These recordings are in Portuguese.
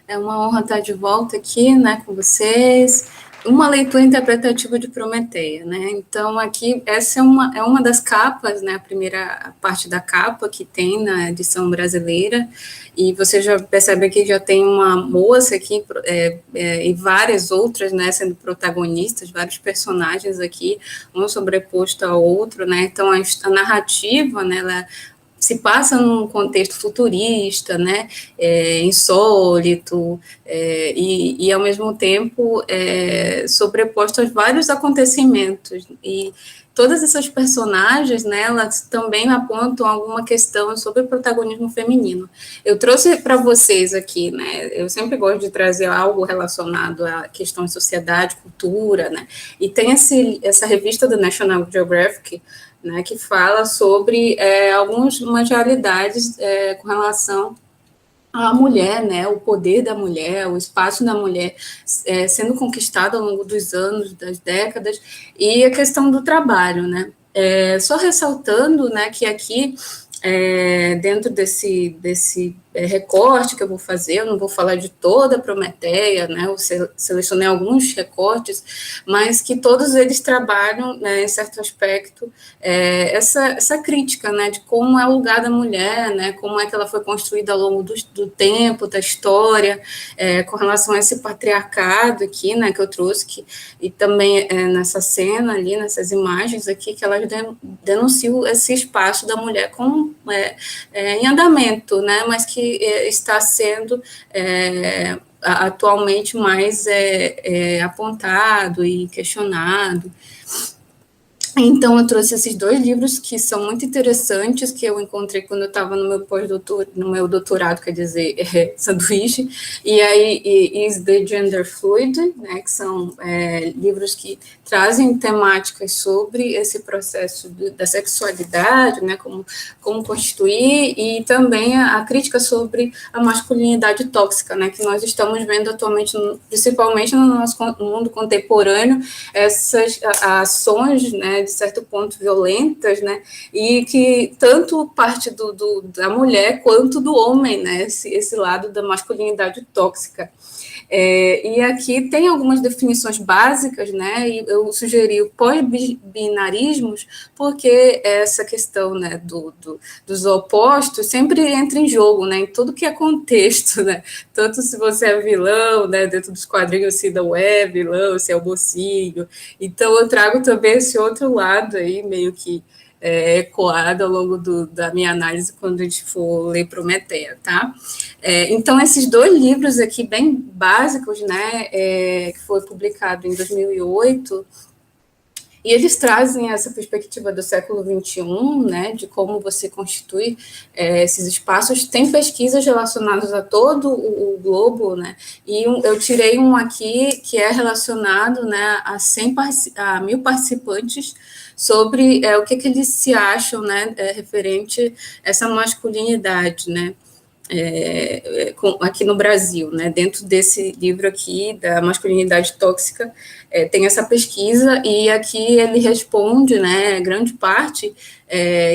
É uma honra estar de volta aqui, né, com vocês. Uma leitura interpretativa de Prometeia, né? Então, aqui, essa é uma das capas, né? A primeira parte da capa que tem na edição brasileira. E você já percebe que já tem uma moça aqui e várias outras, né? Sendo protagonistas, vários personagens aqui, um sobreposto ao outro, né? Então, a narrativa, né? Ela se passa num contexto futurista, né, insólito, e ao mesmo tempo sobreposto a vários acontecimentos. E todas essas personagens, né, elas também apontam alguma questão sobre o protagonismo feminino. Eu trouxe para vocês aqui, né, eu sempre gosto de trazer algo relacionado à questão de sociedade, cultura, né, e tem essa revista do National Geographic, né, que fala sobre algumas realidades com relação à mulher, né, o poder da mulher, o espaço da mulher sendo conquistado ao longo dos anos, das décadas, e a questão do trabalho, né. Só ressaltando, né, que aqui, dentro desse recorte que eu vou fazer, eu não vou falar de toda a Prometeia, né, eu selecionei alguns recortes, mas que todos eles trabalham, né, em certo aspecto, essa crítica, né, de como é o lugar da mulher, né, como é que ela foi construída ao longo do tempo, da história, com relação a esse patriarcado aqui, né, que eu trouxe, e também nessa cena ali, nessas imagens aqui, que elas denunciam esse espaço da mulher como em andamento, né, mas que está sendo atualmente mais apontado e questionado. Então, eu trouxe esses dois livros que são muito interessantes, que eu encontrei quando eu estava no meu doutorado, quer dizer, sanduíche, e aí Is the Gender Fluid, né, que são livros que trazem temáticas sobre esse processo da sexualidade, né, como constituir, e também a crítica sobre a masculinidade tóxica, né, que nós estamos vendo atualmente, principalmente no nosso mundo contemporâneo, essas ações, né, de certo ponto violentas, né, e que tanto parte da mulher quanto do homem, né, esse lado da masculinidade tóxica. E aqui tem algumas definições básicas, né, e eu sugeri o pós-binarismos, porque essa questão, né, dos opostos sempre entra em jogo, né, em tudo que é contexto, né, tanto se você é vilão, né, dentro dos quadrinhos, se não é vilão, se é o mocinho. Então, eu trago também esse outro lado aí, meio que ecoado ao longo da minha análise quando a gente for ler Prometeia, tá? Então, esses dois livros aqui, bem básicos, né, que foi publicado em 2008, e eles trazem essa perspectiva do século XXI, né, de como você constitui esses espaços. Tem pesquisas relacionadas a todo o globo, né, e eu tirei um aqui que é relacionado, né, a 1.000 participantes sobre o que eles se acham, né, referente a essa masculinidade, né, aqui no Brasil, né, dentro desse livro aqui, da masculinidade tóxica, tem essa pesquisa, e aqui ele responde, né, grande parte,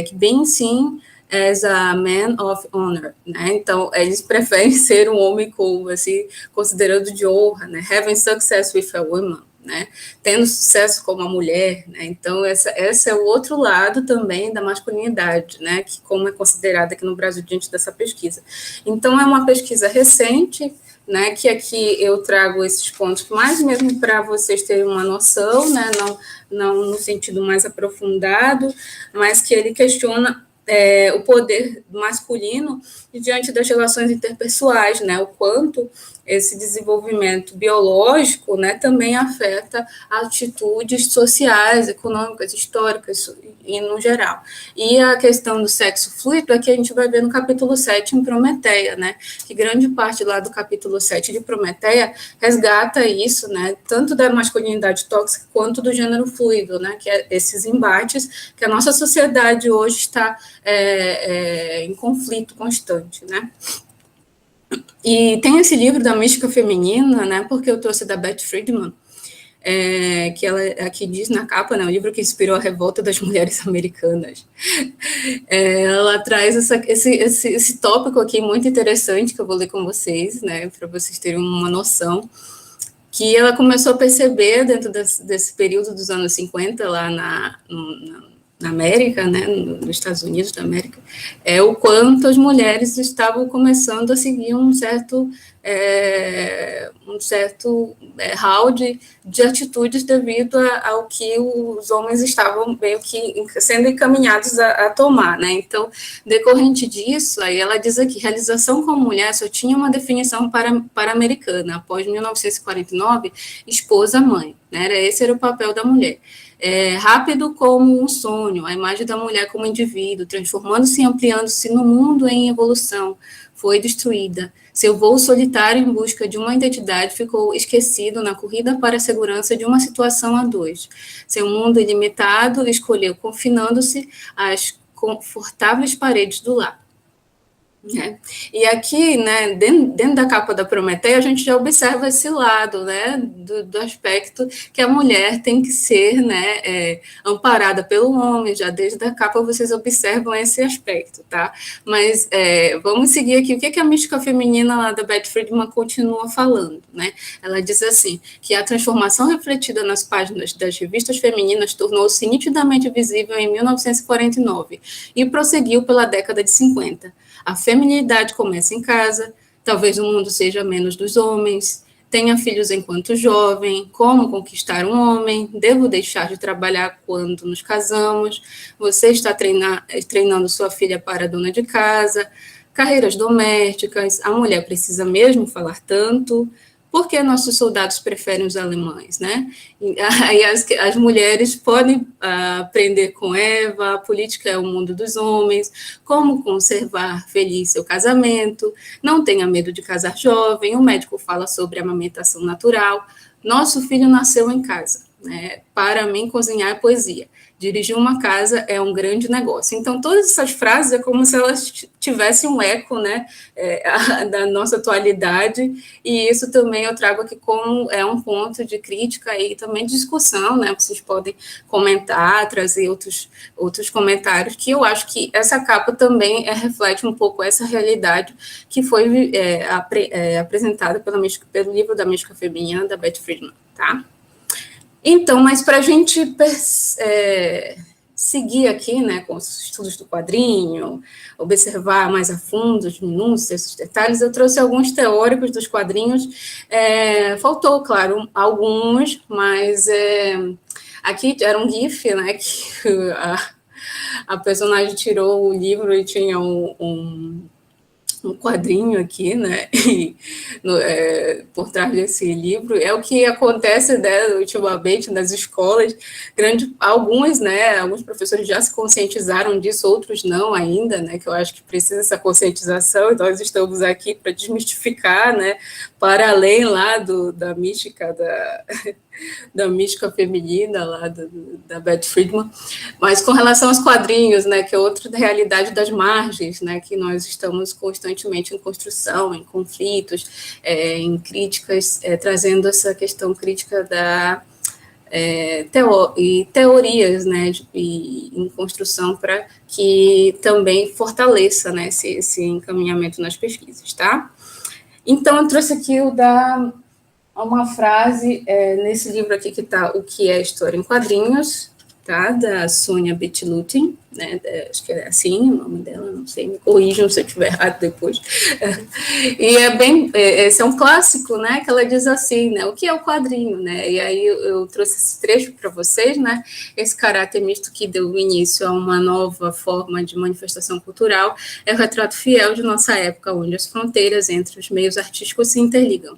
que bem sim, as a man of honor, né, então eles preferem ser um homem com, assim, considerando de honra, né, having success with a woman, né, tendo sucesso como uma mulher, né, então esse é o outro lado também da masculinidade, né, que como é considerada aqui no Brasil diante dessa pesquisa. Então é uma pesquisa recente, né, que aqui eu trago esses pontos mais mesmo para vocês terem uma noção, né, não no sentido mais aprofundado, mas que ele questiona o poder masculino diante das relações interpessoais, né, o quanto esse desenvolvimento biológico, né, também afeta atitudes sociais, econômicas, históricas e no geral. E a questão do sexo fluido é que a gente vai ver no capítulo 7 em Prometeia, né, que grande parte lá do capítulo 7 de Prometeia resgata isso, né, tanto da masculinidade tóxica quanto do gênero fluido, né, que é esses embates que a nossa sociedade hoje está em conflito constante, né. E tem esse livro da mística feminina, né, porque eu trouxe da Beth Friedman, que ela aqui diz na capa, né, o livro que inspirou a revolta das mulheres americanas. Ela traz esse tópico aqui muito interessante, que eu vou ler com vocês, né, para vocês terem uma noção, que ela começou a perceber dentro desse período dos anos 50, lá na América, né, nos Estados Unidos da América, o quanto as mulheres estavam começando a seguir um certo hall de atitudes devido ao que os homens estavam meio que sendo encaminhados a tomar, né? Então, decorrente disso, aí ela diz aqui, realização como mulher só tinha uma definição para americana, após 1949, esposa-mãe, né? Esse era o papel da mulher. Rápido como um sonho, a imagem da mulher como indivíduo, transformando-se e ampliando-se no mundo em evolução, foi destruída. Seu voo solitário em busca de uma identidade ficou esquecido na corrida para a segurança de uma situação a dois. Seu mundo ilimitado escolheu confinando-se às confortáveis paredes do lar. E aqui, né, dentro da capa da Prometeia, a gente já observa esse lado, né, do aspecto que a mulher tem que ser, né, amparada pelo homem. Já desde a capa vocês observam esse aspecto, tá? Mas vamos seguir aqui. O que a mística feminina lá da Beth Friedman continua falando, né? Ela diz assim, que a transformação refletida nas páginas das revistas femininas tornou-se nitidamente visível em 1949 e prosseguiu pela década de 50. A feminilidade começa em casa, talvez o mundo seja menos dos homens, tenha filhos enquanto jovem, como conquistar um homem, devo deixar de trabalhar quando nos casamos, você está treinando sua filha para dona de casa, carreiras domésticas, a mulher precisa mesmo falar tanto, por que nossos soldados preferem os alemães, né? Aí as mulheres podem aprender com Eva, a política é o mundo dos homens, como conservar feliz seu casamento, não tenha medo de casar jovem, o médico fala sobre amamentação natural, nosso filho nasceu em casa, né? Para mim, cozinhar é poesia. Dirigir uma casa é um grande negócio. Então, todas essas frases é como se elas tivessem um eco, né, da nossa atualidade, e isso também eu trago aqui como um ponto de crítica e também de discussão, né, vocês podem comentar, trazer outros comentários, que eu acho que essa capa também reflete um pouco essa realidade que foi apresentada pelo livro da Mística Feminina, da Beth Friedman, tá? Então, mas para a gente seguir aqui, né, com os estudos do quadrinho, observar mais a fundo as minúcias, os detalhes, eu trouxe alguns teóricos dos quadrinhos. Faltou, claro, alguns, mas aqui era um GIF, né, que a personagem tirou o livro e tinha um quadrinho aqui, né, por trás desse livro, é o que acontece, né, ultimamente nas escolas, alguns professores já se conscientizaram disso, outros não ainda, né, que eu acho que precisa essa conscientização, e nós estamos aqui para desmistificar, né, para além lá da mística da mística feminina lá da Beth Friedman, mas com relação aos quadrinhos, né, que é outra realidade das margens, né, que nós estamos constantemente em construção, em conflitos, em críticas, trazendo essa questão crítica e teorias, né, e em construção para que também fortaleça, né, esse encaminhamento nas pesquisas, tá? Então, eu trouxe aqui uma frase nesse livro aqui que está O que é História em Quadrinhos, tá? Da Sônia Bettilutin, né? Acho que é assim o nome dela, não sei, me corrijam se eu estiver errado depois. E esse é um clássico, né? Que ela diz assim, né? O que é o quadrinho, né? E aí eu trouxe esse trecho para vocês, né? Esse caráter misto que deu início a uma nova forma de manifestação cultural é o retrato fiel de nossa época, onde as fronteiras entre os meios artísticos se interligam.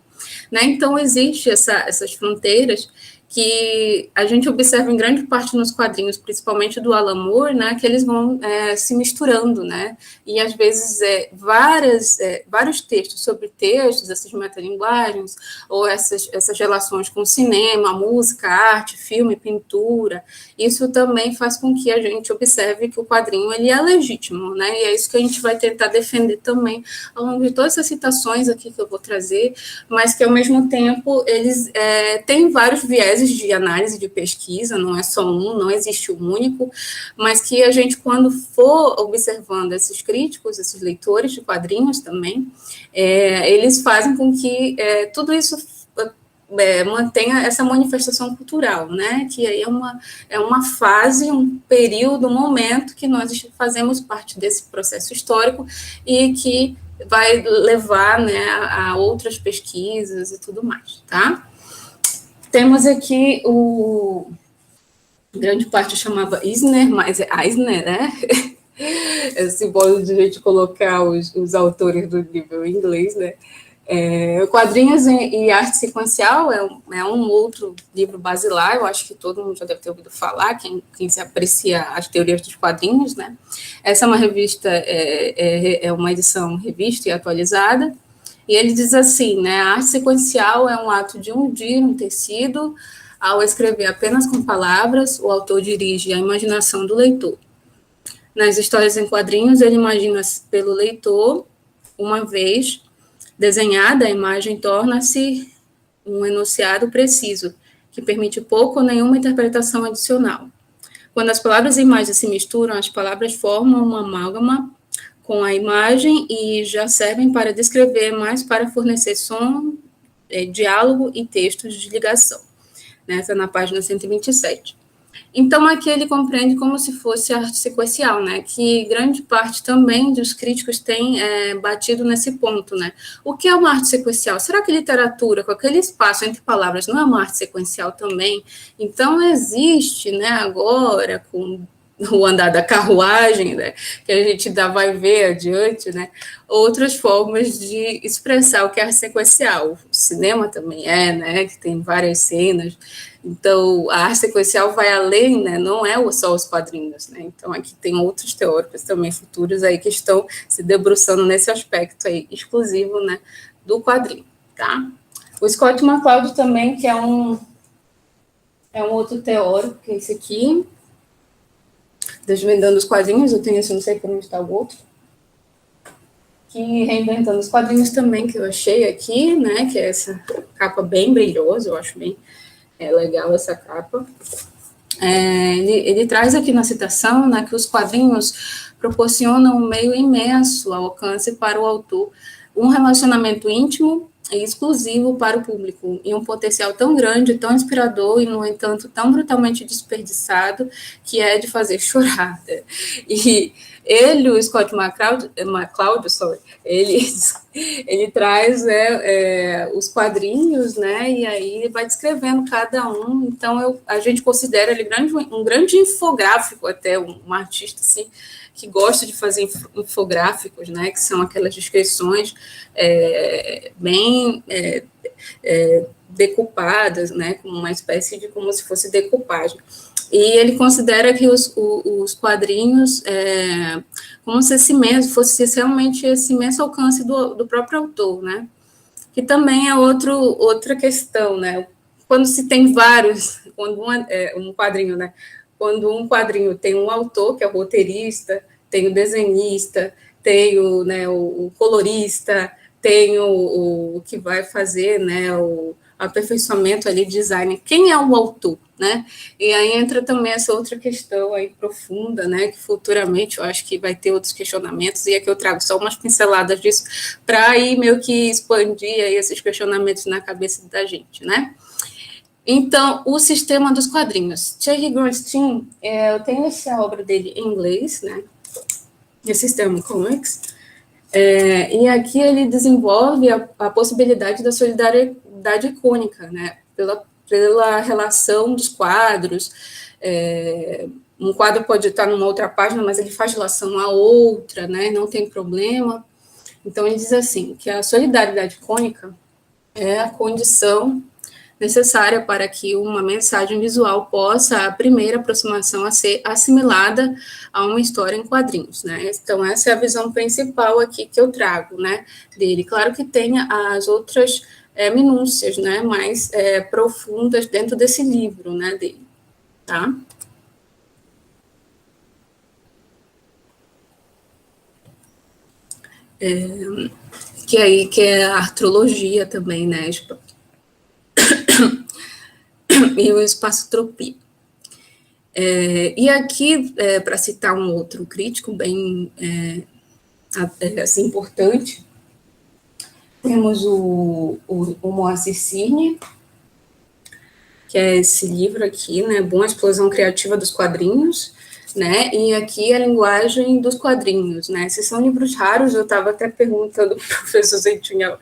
Né? Então, existe essas fronteiras que a gente observa em grande parte nos quadrinhos, principalmente do Alan Moore, né, que eles vão se misturando, né, e às vezes vários textos sobre textos, essas metalinguagens, ou essas relações com cinema, música, arte, filme, pintura, isso também faz com que a gente observe que o quadrinho ele é legítimo, né, e é isso que a gente vai tentar defender também ao longo de todas essas citações aqui que eu vou trazer, mas que ao mesmo tempo eles têm vários vieses vieses de análise de pesquisa, não é só um, não existe um único, mas que a gente, quando for observando esses críticos, esses leitores de quadrinhos também, eles fazem com que tudo isso mantenha essa manifestação cultural, né? Que aí é uma fase, um período, um momento que nós fazemos parte desse processo histórico e que vai levar, né, a outras pesquisas e tudo mais, tá? Temos aqui grande parte chamava Eisner, mas é Eisner, né? Esse modo de a gente colocar os autores do livro em inglês, né? Quadrinhos e arte sequencial é um outro livro basilar, eu acho que todo mundo já deve ter ouvido falar, quem se aprecia as teorias dos quadrinhos, né? Essa é uma revista, uma edição revista e atualizada, e ele diz assim, né, a arte sequencial é um ato de unir um tecido, ao escrever apenas com palavras, o autor dirige a imaginação do leitor. Nas histórias em quadrinhos, ele imagina pelo leitor, uma vez desenhada, a imagem torna-se um enunciado preciso, que permite pouco ou nenhuma interpretação adicional. Quando as palavras e imagens se misturam, as palavras formam uma amálgama com a imagem e já servem para descrever, mais para fornecer som, diálogo e textos de ligação. Essa na página 127. Então, aqui ele compreende como se fosse arte sequencial, né? Que grande parte também dos críticos tem batido nesse ponto, né? O que é uma arte sequencial? Será que literatura, com aquele espaço entre palavras, não é uma arte sequencial também? Então, existe, né, agora, com o andar da carruagem, né, que a gente vai ver adiante, né, outras formas de expressar o que é arte sequencial. O cinema também né, que tem várias cenas. Então, a arte sequencial vai além, né, não é só os quadrinhos, né, então aqui tem outros teóricos também futuros aí que estão se debruçando nesse aspecto aí exclusivo, né, do quadrinho, tá? O Scott McCloud também, que é um outro teórico, que é esse aqui, Desvendando os Quadrinhos, eu tenho assim, não sei como está o outro, que Reinventando os Quadrinhos também, que eu achei aqui, né, que é essa capa bem brilhosa, eu acho bem legal essa capa. Ele traz aqui na citação, né, que os quadrinhos proporcionam um meio imenso ao alcance para o autor, um relacionamento íntimo e exclusivo para o público, e um potencial tão grande, tão inspirador e, no entanto, tão brutalmente desperdiçado, que é de fazer chorar. E ele, o Scott McCloud, ele traz os quadrinhos, né, e aí vai descrevendo cada um. Então, a gente considera ele um grande infográfico, até um artista assim, que gosta de fazer infográficos, né, que são aquelas descrições bem decupadas, né, com uma espécie de como se fosse decupagem. E ele considera que os quadrinhos como se fosse realmente esse imenso alcance do próprio autor, né? Que também é outra questão, né? Quando se tem vários, quando um quadrinho, né? Quando um quadrinho tem um autor, que é o roteirista, tem o desenhista, tem o colorista, tem o que vai fazer, né, o aperfeiçoamento ali, design. Quem é o autor, né? E aí entra também essa outra questão aí profunda, né, que futuramente eu acho que vai ter outros questionamentos, e aqui eu trago só umas pinceladas disso para aí meio que expandir aí esses questionamentos na cabeça da gente, né? Então, o sistema dos quadrinhos. Thierry Goldstein, eu tenho essa obra dele em inglês, né? De System Comics, e aqui ele desenvolve a possibilidade da solidariedade icônica, né, pela relação dos quadros. Um quadro pode estar numa outra página, mas ele faz relação a outra, né, não tem problema. Então, ele diz assim, que a solidariedade icônica é a condição necessária para que uma mensagem visual possa, a primeira aproximação, a ser assimilada a uma história em quadrinhos, né? Então, essa é a visão principal aqui que eu trago, né, dele. Claro que tem as outras minúcias, né, mais profundas dentro desse livro, né, dele, tá? Que é a artrologia também, né? e o Espaçotropia. E aqui, para citar um outro crítico bem assim, importante, temos o Moacir Cirne, que é esse livro aqui, né, Boa Explosão Criativa dos Quadrinhos, né, e aqui a linguagem dos quadrinhos, né, esses são livros raros, eu estava até perguntando para o professor se tinha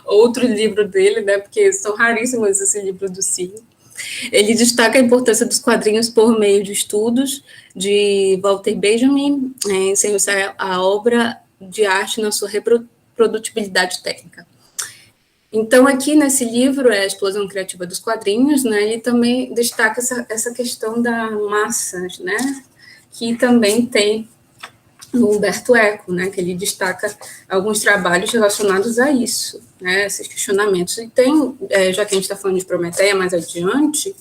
outro livro dele, né, porque são raríssimos esse livro do Cirne. Ele destaca a importância dos quadrinhos por meio de estudos de Walter Benjamin, sem usar a obra de arte na sua reprodutibilidade técnica. Então, aqui nesse livro, A Explosão Criativa dos Quadrinhos, né, ele também destaca essa questão da massa, né, que também tem no Humberto Eco, né, que ele destaca alguns trabalhos relacionados a isso, né, esses questionamentos. E tem, já que a gente está falando de Prometeia mais adiante,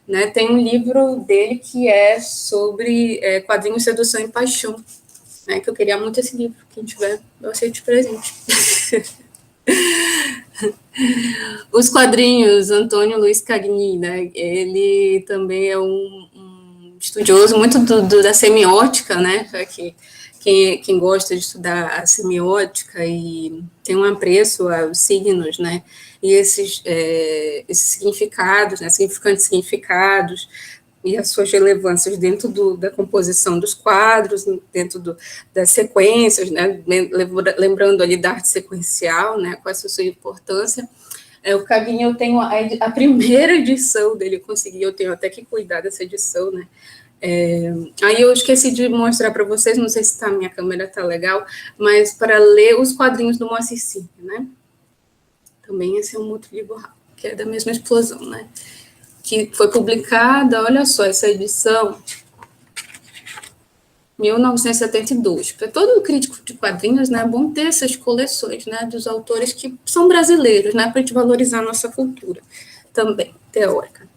né, tem um livro dele que é sobre quadrinhos, sedução e paixão, né, que eu queria muito esse livro, quem tiver, eu aceito de presente. Os quadrinhos, Antônio Luiz Cagni, né, ele também é um estudioso muito da semiótica, né, já que quem gosta de estudar a semiótica e tem um apreço aos signos, né, e esses significados, né, significantes significados, e as suas relevâncias dentro da composição dos quadros, dentro das sequências, né, lembrando ali da arte sequencial, né, qual é a sua importância. O Cagni, eu tenho a primeira edição dele, eu tenho até que cuidar dessa edição, né. Aí eu esqueci de mostrar para vocês, não sei se minha câmera está legal, mas para ler os quadrinhos do Moacir Cirne, né. Também esse é um outro livro que é da mesma explosão, né, que foi publicada, olha só, essa edição, 1972. Para todo crítico de quadrinhos, né, é bom ter essas coleções, né, dos autores que são brasileiros, né, para a gente valorizar a nossa cultura também, teórica.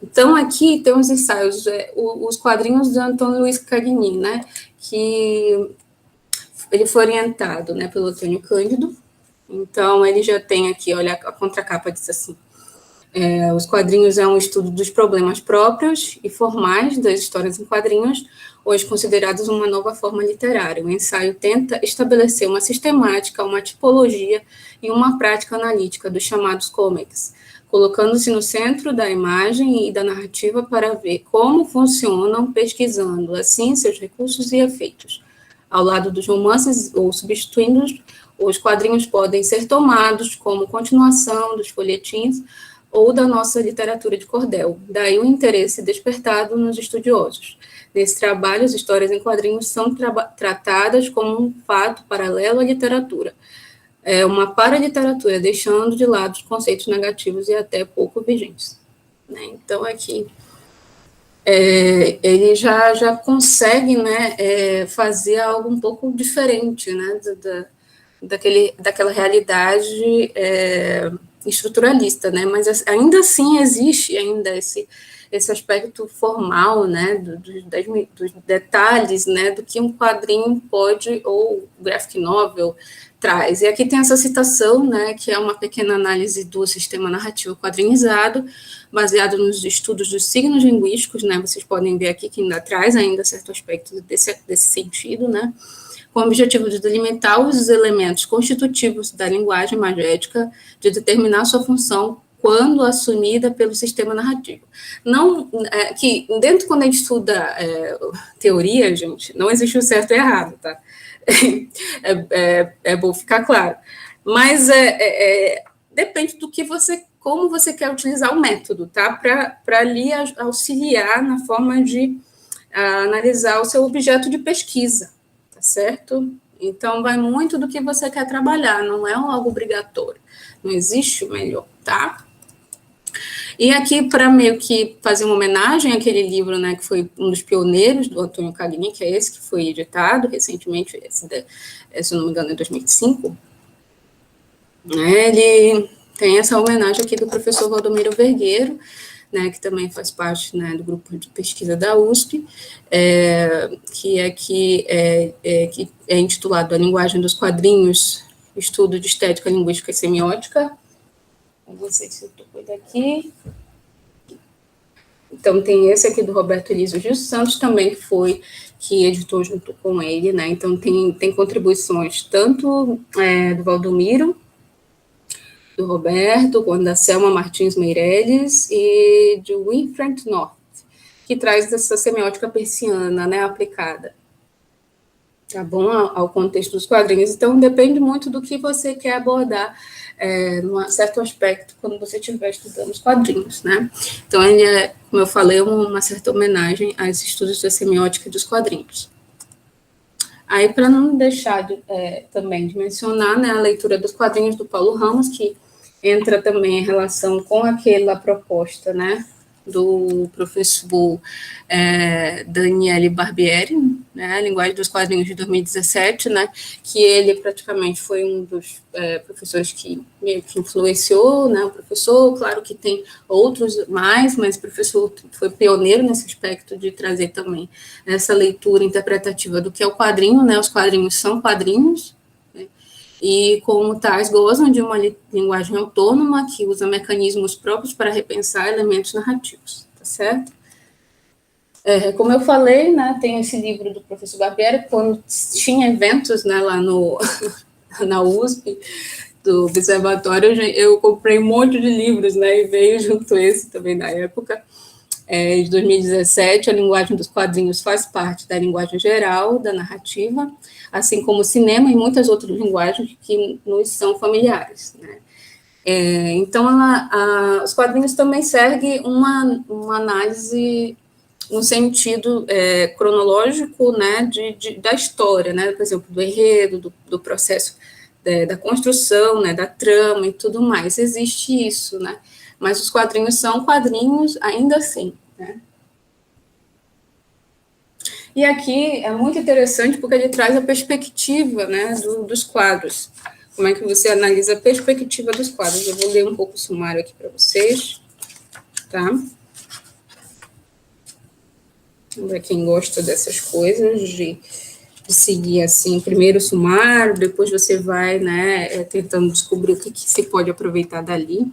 Então, aqui tem uns ensaios, os quadrinhos de Antônio Luiz Cagni, né, que ele foi orientado, né, pelo Antônio Cândido. Então, ele já tem aqui, olha, a contracapa diz assim: os quadrinhos é um estudo dos problemas próprios e formais das histórias em quadrinhos, hoje considerados uma nova forma literária. O ensaio tenta estabelecer uma sistemática, uma tipologia e uma prática analítica dos chamados comics, colocando-se no centro da imagem e da narrativa para ver como funcionam, pesquisando, assim, seus recursos e efeitos. Ao lado dos romances ou substituindo-os, os quadrinhos podem ser tomados como continuação dos folhetins ou da nossa literatura de cordel. Daí o interesse despertado nos estudiosos. Nesse trabalho, as histórias em quadrinhos são tratadas como um fato paralelo à literatura. É uma paraliteratura, deixando de lado os conceitos negativos e até pouco vigentes. Né? Então, aqui, ele já consegue, né, fazer algo um pouco diferente, né, daquela realidade estruturalista, né, mas ainda assim existe ainda esse aspecto formal, né, dos detalhes, né, do que um quadrinho pode, ou graphic novel, traz. E aqui tem essa citação, né, que é uma pequena análise do sistema narrativo quadrinizado, baseado nos estudos dos signos linguísticos, né, vocês podem ver aqui que ainda traz ainda certo aspecto desse sentido, né, com o objetivo de delimitar os elementos constitutivos da linguagem magética, de determinar sua função quando assumida pelo sistema narrativo. Não, que dentro, quando a gente estuda teoria, gente, não existe o certo e errado, tá? É bom ficar claro. Mas depende do que como você quer utilizar o método, tá? Para ali auxiliar na forma de analisar o seu objeto de pesquisa, tá certo? Então, vai muito do que você quer trabalhar, não é algo obrigatório. Não existe o melhor, tá? E aqui, para meio que fazer uma homenagem àquele livro, né, que foi um dos pioneiros do Antônio Cagni, que é esse que foi editado recentemente, se não me engano, em 2005, né, ele tem essa homenagem aqui do professor Valdomiro Vergueiro, né, que também faz parte, né, do grupo de pesquisa da USP, que é intitulado A Linguagem dos Quadrinhos, Estudo de Estética, Linguística e Semiótica. Não sei se eu estou por aqui. Então, tem esse aqui do Roberto Elísio Gil Santos também, que editou junto com ele, né? Então, tem contribuições tanto do Valdomiro, do Roberto, quanto da Selma Martins Meirelles e de Winfred North, que traz essa semiótica persiana, né, aplicada, tá bom, ao contexto dos quadrinhos. Então, depende muito do que você quer abordar num certo aspecto quando você estiver estudando os quadrinhos, né? Então, ele é, como eu falei, uma certa homenagem a esses estudos da semiótica dos quadrinhos. Aí, para não deixar também de mencionar, né, a leitura dos quadrinhos do Paulo Ramos, que entra também em relação com aquela proposta, né, do professor Daniele Barbieri, né, a Linguagem dos Quadrinhos de 2017, né, que ele praticamente foi um dos professores que meio que influenciou, né, o professor, claro que tem outros mais, mas o professor foi pioneiro nesse aspecto de trazer também essa leitura interpretativa do que é o quadrinho, né, os quadrinhos são quadrinhos, né, e, como tais, gozam de uma linguagem autônoma que usa mecanismos próprios para repensar elementos narrativos, tá certo? Como eu falei, né, tem esse livro do professor Barbieri, quando tinha eventos, né, lá na USP, do Observatório, eu comprei um monte de livros, né, e veio junto esse também na época, de 2017, a linguagem dos quadrinhos faz parte da linguagem geral, da narrativa, assim como o cinema e muitas outras linguagens que nos são familiares, né? Então, os quadrinhos também seguem uma análise no sentido cronológico, né, da história, né, por exemplo, do enredo, do processo da construção, né, da trama e tudo mais. Existe isso, né? Mas os quadrinhos são quadrinhos ainda assim, né? E aqui é muito interessante porque ele traz a perspectiva, né, dos quadros. Como é que você analisa a perspectiva dos quadros? Eu vou ler um pouco o sumário aqui para vocês, tá? Para quem gosta dessas coisas, de seguir assim, primeiro o sumário, depois você vai, né, tentando descobrir o que se pode aproveitar dali.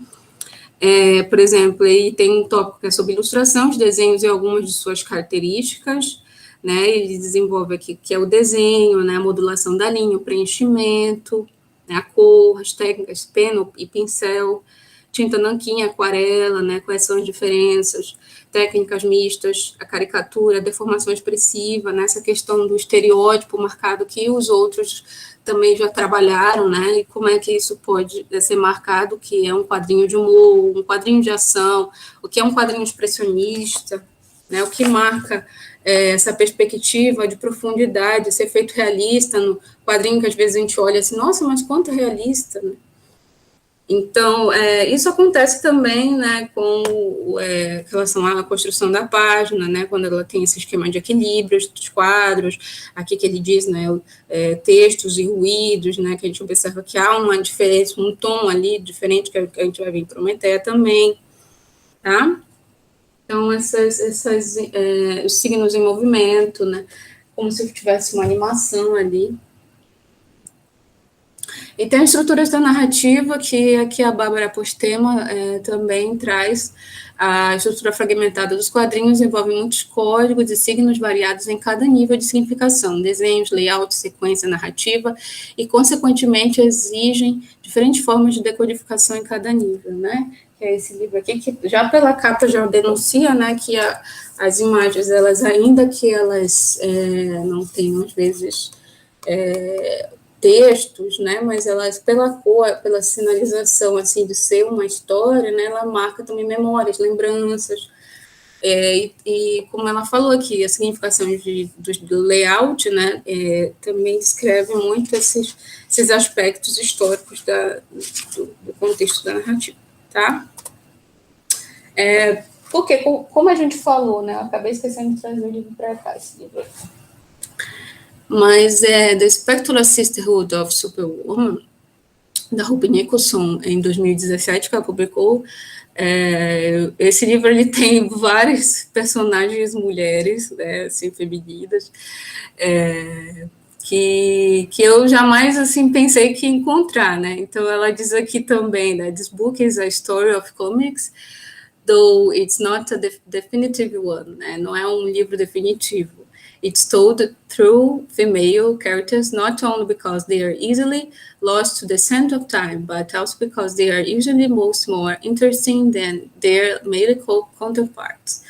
Por exemplo, aí tem um tópico que é sobre ilustração de desenhos e algumas de suas características, né? Ele desenvolve aqui que é o desenho, né, a modulação da linha, o preenchimento, né, a cor, as técnicas, pena e pincel, tinta nanquim, aquarela, né, quais são as diferenças, técnicas mistas, a caricatura, a deformação expressiva, né, essa questão do estereótipo marcado que os outros também já trabalharam, né, e como é que isso pode ser marcado, que é um quadrinho de humor, um quadrinho de ação, o que é um quadrinho expressionista, né, o que marca essa perspectiva de profundidade, esse efeito realista no quadrinho que às vezes a gente olha assim, nossa, mas quanto realista, né? Então, isso acontece também, né, com relação à construção da página, né, quando ela tem esse esquema de equilíbrio dos quadros, aqui que ele diz, né, textos e ruídos, né, que a gente observa que há uma diferença, um tom ali diferente que a gente vai ver em Prometeia também, tá? Então, os signos em movimento, né, como se tivesse uma animação ali. E tem estruturas da narrativa que aqui a Bárbara Postema também traz. A estrutura fragmentada dos quadrinhos envolve muitos códigos e signos variados em cada nível de significação, desenhos, layout, sequência narrativa, e, consequentemente, exigem diferentes formas de decodificação em cada nível, né? Que é esse livro aqui, que já pela capa já denuncia, né, que as imagens, elas, ainda que elas não tenham, às vezes, textos, né, mas elas, pela cor, pela sinalização, assim, de ser uma história, né, ela marca também memórias, lembranças, e como ela falou aqui, a significação do layout, né, também descreve muito esses aspectos históricos do contexto da narrativa, tá? Porque, como a gente falou, né, eu acabei esquecendo de trazer o livro para cá, esse livro aqui. Mas The Spectral Sisterhood of Superwoman, da Ruby Nicholson, em 2017, que ela publicou. Esse livro ele tem várias personagens mulheres, né, assim, femininas, que eu jamais assim pensei que ia encontrar, né? Então ela diz aqui também, né, This book is a story of comics though it's not a definitive one, né? Não é um livro definitivo. It's told through female characters, not only because they are easily lost to the scent of time, but also because they are usually most more interesting than their male counterparts.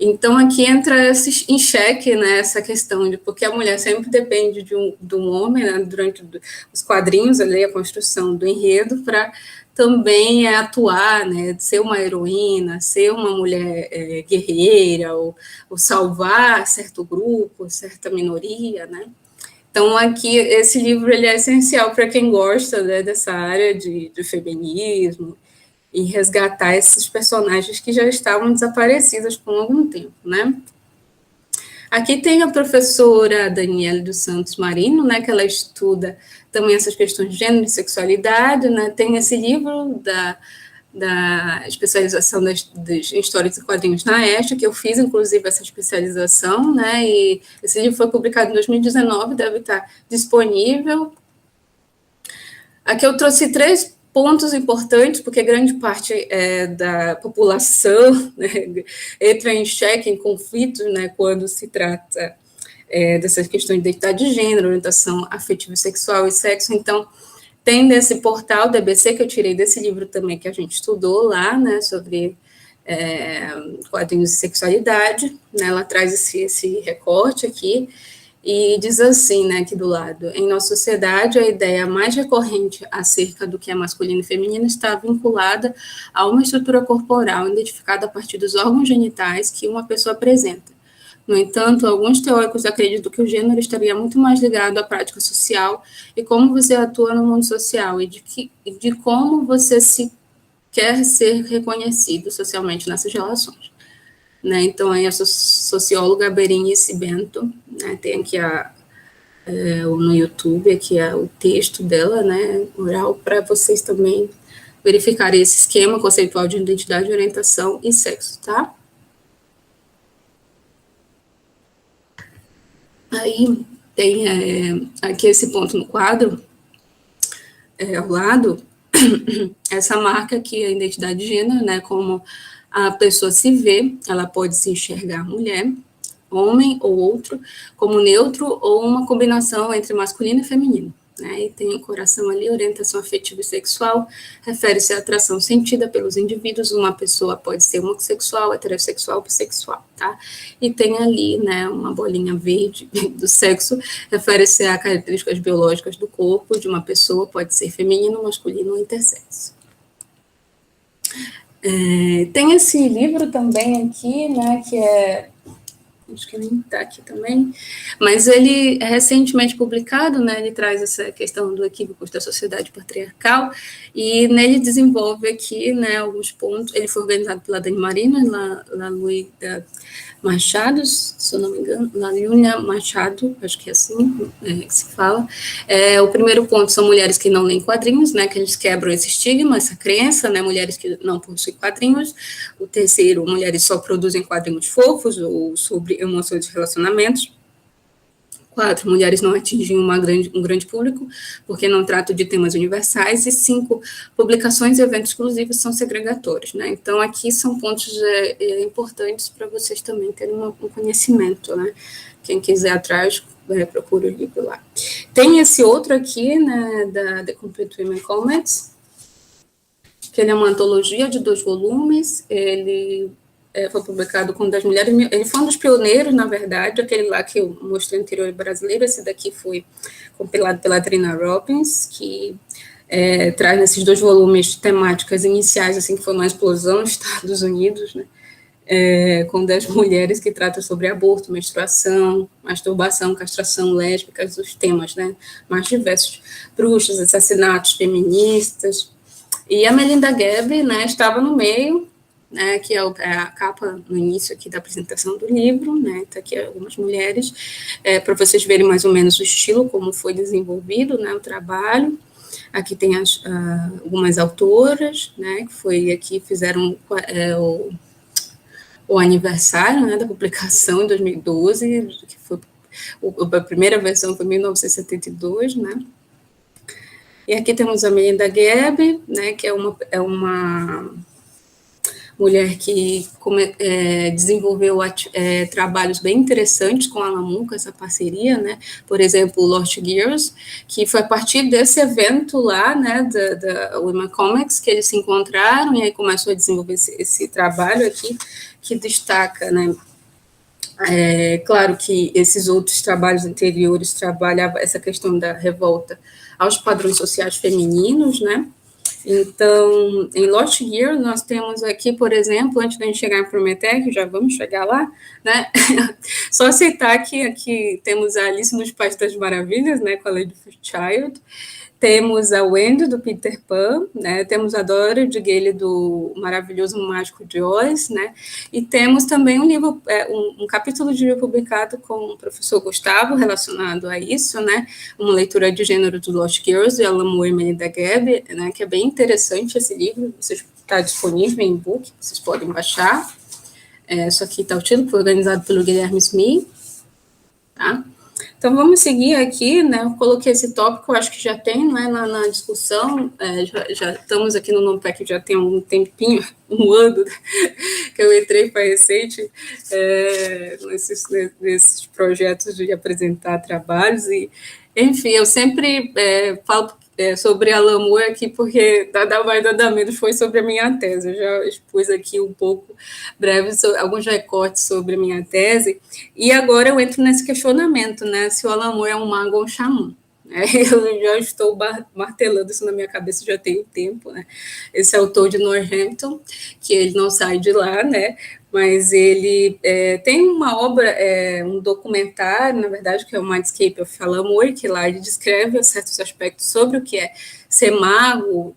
Então, aqui entra em xeque, né, essa questão de porque a mulher sempre depende de um homem, né, durante os quadrinhos, ali, a construção do enredo, para também atuar, né, ser uma heroína, ser uma mulher guerreira, ou salvar certo grupo, certa minoria, né. Então, aqui, esse livro ele é essencial para quem gosta, né, dessa área de feminismo, e resgatar esses personagens que já estavam desaparecidos por algum tempo, né? Aqui tem a professora Daniela dos Santos Marino, né, que ela estuda também essas questões de gênero e sexualidade, né? Tem esse livro da especialização das histórias e quadrinhos na ESTA, que eu fiz, inclusive, essa especialização, né? E esse livro foi publicado em 2019, deve estar disponível. Aqui eu trouxe 3 pontos importantes, porque grande parte da população, né, entra em xeque, em conflitos, né, quando se trata dessas questões de identidade de gênero, orientação afetiva, sexual e sexo. Então, tem nesse portal da EBC, que eu tirei desse livro também, que a gente estudou lá, né, sobre quadrinhos de sexualidade, né, ela traz esse recorte aqui, e diz assim, né, aqui do lado: em nossa sociedade, a ideia mais recorrente acerca do que é masculino e feminino está vinculada a uma estrutura corporal identificada a partir dos órgãos genitais que uma pessoa apresenta. No entanto, alguns teóricos acreditam que o gênero estaria muito mais ligado à prática social e como você atua no mundo social e de como você se quer ser reconhecido socialmente nessas relações. Né, então, aí a socióloga Berenice Bento, né, tem aqui no YouTube, aqui o texto dela, né, oral, para vocês também verificarem esse esquema conceitual de identidade, orientação e sexo, tá? Aí tem aqui esse ponto no quadro, ao lado, essa marca aqui, a identidade de gênero, né, como a pessoa se vê, ela pode se enxergar mulher, homem ou outro, como neutro ou uma combinação entre masculino e feminino. Né? E tem o coração ali, orientação afetiva e sexual, refere-se à atração sentida pelos indivíduos, uma pessoa pode ser homossexual, heterossexual, bissexual, tá? E tem ali, né, uma bolinha verde do sexo, refere-se a características biológicas do corpo de uma pessoa, pode ser feminino, masculino ou intersexo. Tem esse livro também aqui, né, que acho que nem está aqui também, mas ele é recentemente publicado, né, ele traz essa questão do equívocos da sociedade patriarcal, e nele desenvolve aqui, né, alguns pontos. Ele foi organizado pela Dani Marina, La Luísa Machado, se eu não me engano, La Luísa Machado, acho que é assim que se fala. O primeiro ponto são mulheres que não leem quadrinhos, né, que eles quebram esse estigma, essa crença, né, mulheres que não possuem quadrinhos. O terceiro, mulheres só produzem quadrinhos fofos ou sobre emoções de relacionamentos. 4, mulheres não atingem um grande público, porque não tratam de temas universais. E 5, publicações e eventos exclusivos são segregatórios. Né? Então, aqui são pontos importantes para vocês também terem um conhecimento. Né? Quem quiser atrás, procura o livro lá. Tem esse outro aqui, né, da The Complete Women Comets, que ele é uma antologia de 2 volumes, ele foi publicado com 10 mulheres, ele foi um dos pioneiros, na verdade, aquele lá que eu mostrei anterior brasileiro, esse daqui foi compilado pela Trina Robbins, que traz nesses 2 volumes temáticas iniciais, assim, que foi uma explosão nos Estados Unidos, né, com 10 mulheres que tratam sobre aborto, menstruação, masturbação, castração, lésbicas, os temas, né, mais diversos, bruxas, assassinatos, feministas. E a Melinda Gabe, né, estava no meio, né, que é a capa no início aqui da apresentação do livro, né, tá aqui algumas mulheres, para vocês verem mais ou menos o estilo, como foi desenvolvido, né, o trabalho. Aqui tem algumas autoras, né, que foi aqui, fizeram o aniversário, né, da publicação em 2012, que foi a primeira versão foi em 1972, né. E aqui temos a Melinda Gabe, né, que é uma mulher que desenvolveu trabalhos bem interessantes com a Alan Moore, com essa parceria, né? Por exemplo, o Lost Gears, que foi a partir desse evento lá, né, da Women Comics, que eles se encontraram e aí começou a desenvolver esse trabalho aqui, que destaca, né? Claro que esses outros trabalhos anteriores trabalhavam essa questão da revolta aos padrões sociais femininos, né? Então, em Lost Gear, nós temos aqui, por exemplo, antes da gente chegar em Prometeu, já vamos chegar lá, né? Só aceitar que aqui temos a Alice nos Países das Maravilhas, né, com a Lady Fairchild, temos a Wendy, do Peter Pan, né? Temos a Dora de Gale, do Maravilhoso Mágico de Oz, né? E temos também um livro, um capítulo de livro publicado com o professor Gustavo, relacionado a isso, né? Uma leitura de gênero do Lost Girls, de Alan Moore e Melinda Gabb, né? Que é bem interessante esse livro, está disponível em e-book, vocês podem baixar. Isso aqui está o título, foi organizado pelo Guilherme Smith, tá? Então, vamos seguir aqui, né? Eu coloquei esse tópico, acho que já tem, né, na discussão, já estamos aqui no NOPEC, já tem um tempinho, um ano, que eu entrei para recente, nesses projetos de apresentar trabalhos, e, enfim, eu sempre falo sobre Alan Moore aqui, porque nada mais, nada menos foi sobre a minha tese. Eu já expus aqui um pouco breve, alguns recortes sobre a minha tese, e agora eu entro nesse questionamento, né, se o Alan Moore é um mago ou um xamã. Eu já estou martelando isso na minha cabeça já tem um tempo, né? Esse autor de Northampton, que ele não sai de lá, né? Mas ele tem uma obra, um documentário, na verdade, que é o Mindscape of Alan Moore, que lá ele descreve certos aspectos sobre o que é ser mago,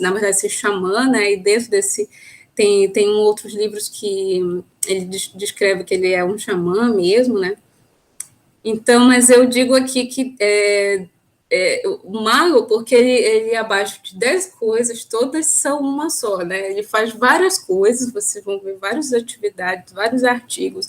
na verdade, ser xamã, né? E dentro desse tem outros livros que ele descreve que ele é um xamã mesmo, né? Então, mas eu digo aqui que o mago, porque ele é abaixo de 10 coisas, todas são uma só, né? Ele faz várias coisas, vocês vão ver várias atividades, vários artigos.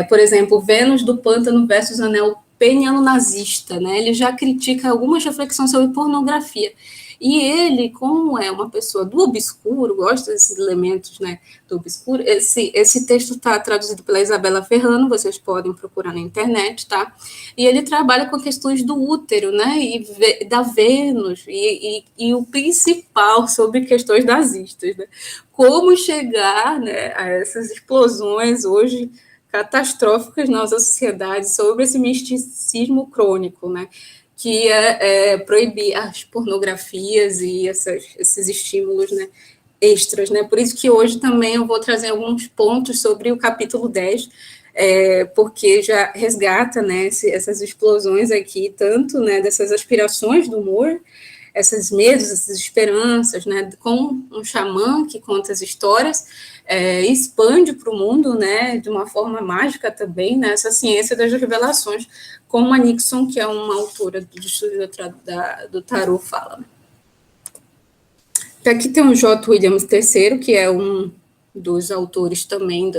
Por exemplo, Vênus do Pântano versus Anel Peniano Nazista, né? Ele já critica algumas reflexões sobre pornografia. E ele, como é uma pessoa do obscuro, gosta desses elementos, né, do obscuro, esse texto está traduzido pela Isabela Ferrano, vocês podem procurar na internet, tá? E ele trabalha com questões do útero, né, e da Vênus, e o principal sobre questões nazistas, né? Como chegar, né, a essas explosões hoje catastróficas na nossa sociedade sobre esse misticismo crônico, né? Que é proibir as pornografias e esses estímulos, né, extras, né? Por isso que hoje também eu vou trazer alguns pontos sobre o capítulo 10, porque já resgata, né, essas explosões aqui, tanto, né, dessas aspirações do humor, esses medos, essas esperanças, né, com um xamã que conta as histórias, expande para o mundo, né, de uma forma mágica também, né, essa ciência das revelações, como a Nixon, que é uma autora do estudo do tarot, fala. Aqui tem o J. Williams III, que é um dos autores também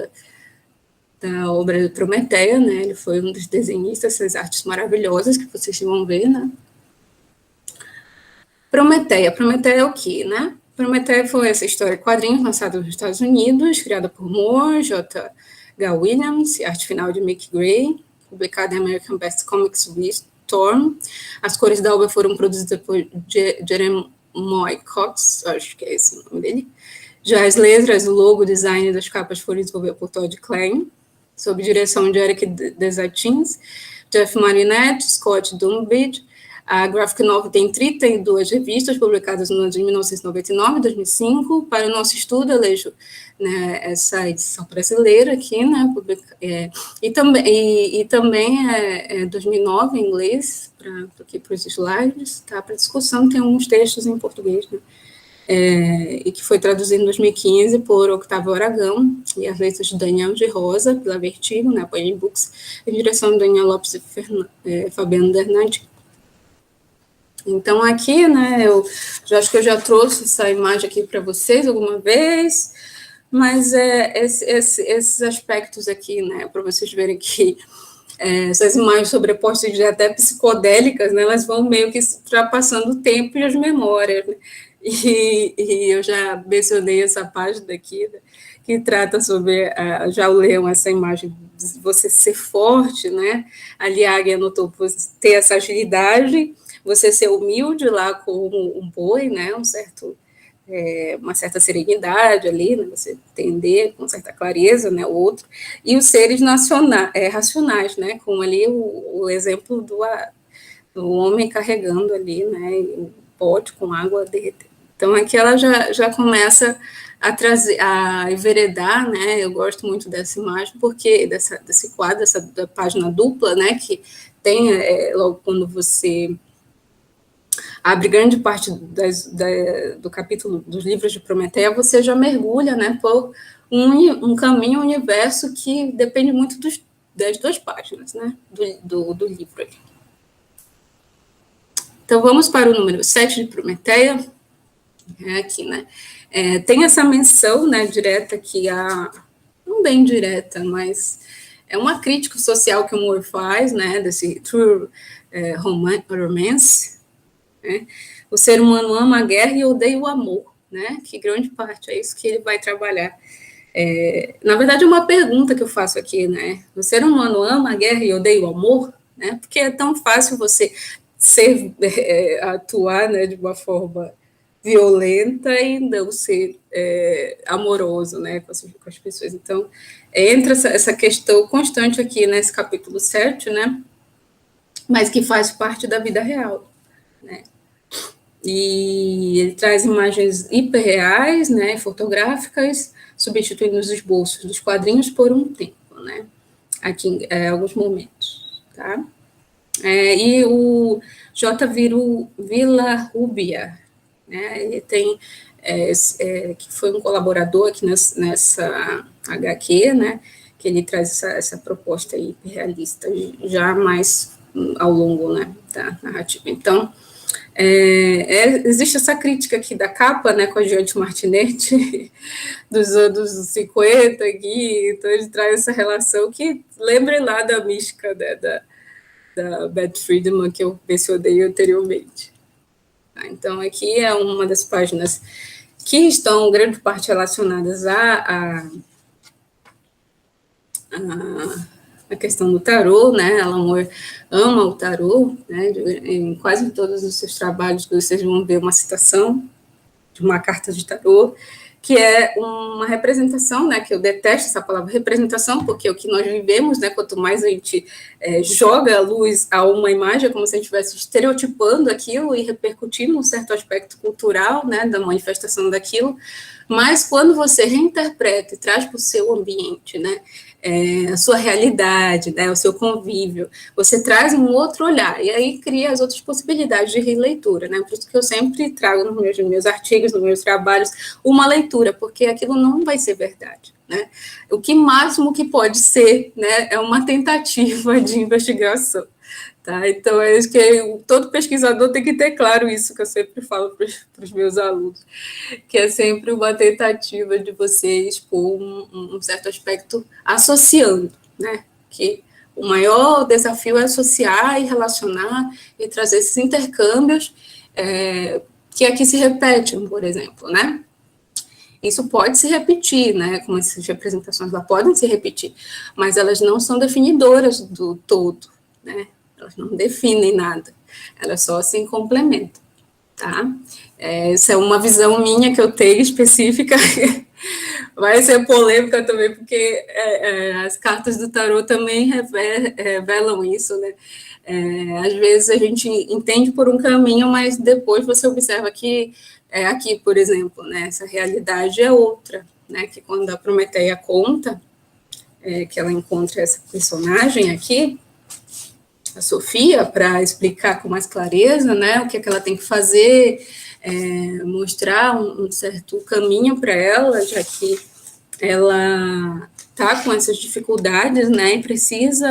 da obra do Prometeia, né, ele foi um dos desenhistas dessas artes maravilhosas que vocês vão ver, né. Prometeia é o quê, né? Prometeia foi essa história de quadrinhos lançada nos Estados Unidos, criada por Moore, J. H. Williams, arte final de Mick Gray, publicada em American Best Comics Storm. As cores da obra foram produzidas por Jeremy Cox, acho que é esse o nome dele. Já as letras, o logo, o design das capas foram desenvolvidas por Todd Klein, sob direção de Eric Desatins, Jeff Marinette, Scott Dunbridge. A Graphic Novel tem 32 revistas publicadas no ano de 1999 e 2005. Para o nosso estudo, eu leio, né, essa edição brasileira aqui, né, e também é 2009 em inglês, para os slides, tá? Para discussão, tem alguns textos em português, né, e que foi traduzido em 2015 por Octavio Aragão, e as letras de Daniel de Rosa, pela Vertigo, né, Panini Books, em direção de Daniel Lopes e Fabiano Bernardi. Então, aqui, né, eu acho que eu já trouxe essa imagem aqui para vocês alguma vez, mas esses aspectos aqui, né, para vocês verem que essas imagens sobrepostas de até psicodélicas, né, elas vão meio que ultrapassando o tempo e as memórias, né, e eu já mencionei essa página aqui, né, que trata sobre, já leram essa imagem de você ser forte, né? Ali a águia anotou você ter essa agilidade, você ser humilde lá como um boi, né? Uma certa serenidade ali, né? Você entender com certa clareza, né? O outro, e os seres racionais, né? Como ali o exemplo do homem carregando ali, né? O pote com água derretendo. Então, aqui ela já começa a trazer, a enveredar, né? Eu gosto muito dessa imagem, porque desse quadro, da página dupla, né? Que tem, logo quando você abre grande parte do capítulo dos livros de Prometeia, você já mergulha, né? Por um caminho, um universo que depende muito das duas páginas, né? Do livro aqui. Então, vamos para o número 7 de Prometeia. Aqui, né? Tem essa menção, né, direta aqui, não bem direta, mas é uma crítica social que o Moore faz, né, desse true romance, né? O ser humano ama a guerra e odeia o amor, né? Que grande parte é isso que ele vai trabalhar. Na verdade, é uma pergunta que eu faço aqui, né? O ser humano ama a guerra e odeia o amor, né? Porque é tão fácil você atuar, né, de uma forma violenta e não ser amoroso, né, com as pessoas. Então, entra essa questão constante aqui nesse capítulo 7, né, mas que faz parte da vida real, né. E ele traz imagens hiperreais, né, fotográficas, substituindo os esboços dos quadrinhos por um tempo, né, aqui em alguns momentos, tá. E o J. Villarrubia, né, ele tem, que foi um colaborador aqui nessa HQ, né, que ele traz essa proposta hiperrealista já mais ao longo, né, da narrativa. Então, existe essa crítica aqui da capa, né, com a Giante Martinetti, dos anos 50 aqui, então ele traz essa relação que lembra lá da mística, né, da Beth Friedman, que eu mencionei anteriormente. Então, aqui é uma das páginas que estão, grande parte, relacionadas à questão do tarô, né? Alan Moore ama o tarô, né? Em quase todos os seus trabalhos vocês vão ver uma citação de uma carta de tarô, que é uma representação, né, que eu detesto essa palavra representação, porque é o que nós vivemos, né, quanto mais a gente joga a luz a uma imagem, é como se a gente estivesse estereotipando aquilo e repercutindo um certo aspecto cultural, né, da manifestação daquilo, mas quando você reinterpreta e traz para o seu ambiente, né, a sua realidade, né, o seu convívio, você traz um outro olhar, e aí cria as outras possibilidades de releitura, né, por isso que eu sempre trago nos meus artigos, nos meus trabalhos, uma leitura, porque aquilo não vai ser verdade, né, o que máximo que pode ser, né, é uma tentativa de investigação, tá, então é isso que todo pesquisador tem que ter claro isso, que eu sempre falo para os meus alunos, que é sempre uma tentativa de você expor um certo aspecto associando, né? Que o maior desafio é associar e relacionar e trazer esses intercâmbios que aqui se repetem, por exemplo, né? Isso pode se repetir, né? Como essas representações lá podem se repetir, mas elas não são definidoras do todo, né? Elas não definem nada, elas só se complementam, tá? Essa é uma visão minha que eu tenho específica, vai ser polêmica também, porque as cartas do tarô também revelam isso, né? Às vezes a gente entende por um caminho, mas depois você observa que aqui, por exemplo, né, essa realidade é outra, né? Que quando a Prometeia conta que ela encontra essa personagem aqui, a Sofia, para explicar com mais clareza, né, o que é que ela tem que fazer, mostrar um certo caminho para ela, já que ela está com essas dificuldades, né, e precisa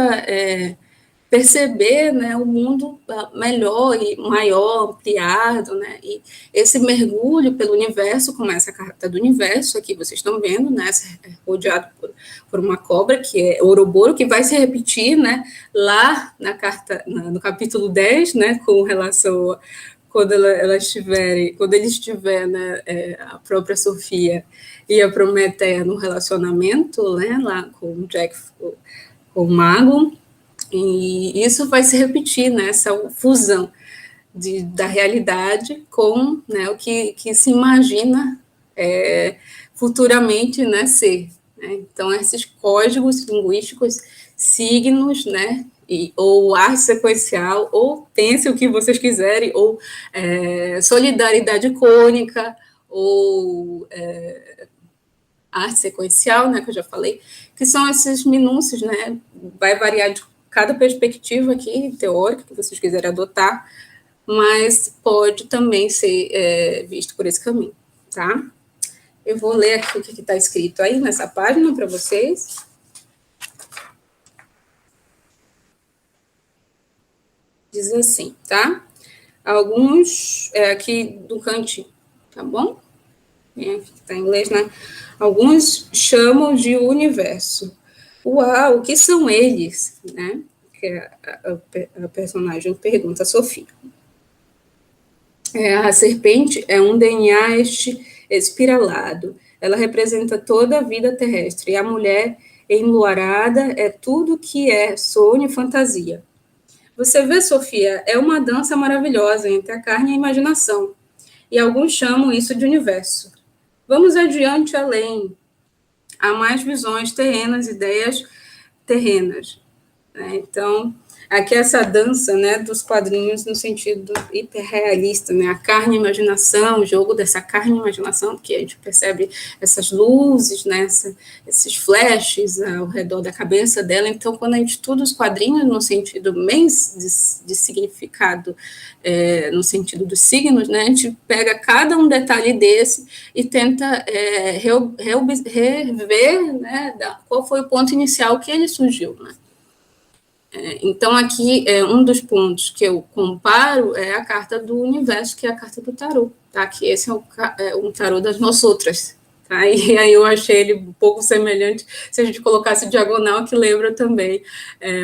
perceber, né, o mundo melhor e maior, ampliado, né, e esse mergulho pelo universo, como essa carta do universo, aqui vocês estão vendo, né, rodeado por uma cobra, que é Ouroboro, que vai se repetir, né, lá na carta, no capítulo 10, né, com relação quando quando ele estiver, né, a própria Sofia e a Prometeia no relacionamento, né, lá com o Jack, com o mago, e isso vai se repetir, né, essa fusão da realidade com, né, o que se imagina futuramente, né, ser. Né? Então, esses códigos linguísticos, signos, né, ou arte sequencial, ou pense o que vocês quiserem, ou solidariedade cônica, ou arte sequencial, né, que eu já falei, que são esses minúcios, né, vai variar de cada perspectiva aqui, teórica, que vocês quiserem adotar, mas pode também ser visto por esse caminho, tá? Eu vou ler aqui o que está escrito aí nessa página para vocês. Diz assim, tá? Alguns, aqui do cantinho, tá bom? Está em inglês, né? Alguns chamam de universo. Uau, o que são eles? Né? Que a personagem pergunta a Sofia. A serpente é um DNA espiralado. Ela representa toda a vida terrestre. E a mulher enluarada é tudo que é sonho e fantasia. Você vê, Sofia, é uma dança maravilhosa entre a carne e a imaginação. E alguns chamam isso de universo. Vamos adiante além. Há mais visões terrenas, ideias terrenas. Então, aqui essa dança, né, dos quadrinhos no sentido hiperrealista, né, a carne e a imaginação, o jogo dessa carne e imaginação, porque a gente percebe essas luzes, né, esses flashes ao redor da cabeça dela. Então, quando a gente estuda os quadrinhos no sentido bem de significado, no sentido dos signos, né, a gente pega cada um detalhe desse e tenta rever, né, qual foi o ponto inicial que ele surgiu, né. Então, aqui, um dos pontos que eu comparo é a carta do universo, que é a carta do tarô, tá? Que esse é um tarô das Nosotras, tá? E aí eu achei ele um pouco semelhante, se a gente colocasse diagonal, que lembra também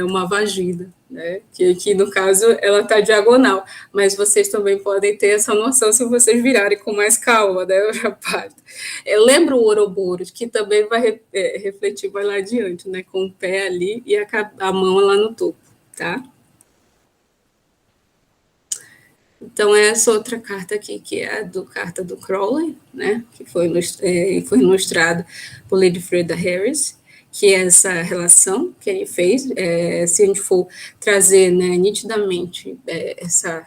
uma vagina, né? Que no caso, ela está diagonal, mas vocês também podem ter essa noção se vocês virarem com mais calma, né? Eu já parto. Lembra o Ouroboros, que também vai refletir mais lá adiante, né? Com o pé ali e a mão lá no topo, tá? Então, essa outra carta aqui, que é a carta do Crowley, né? Que foi ilustrado por Lady Freda Harris, que é essa relação que ele fez. Se a gente for trazer, né, nitidamente essa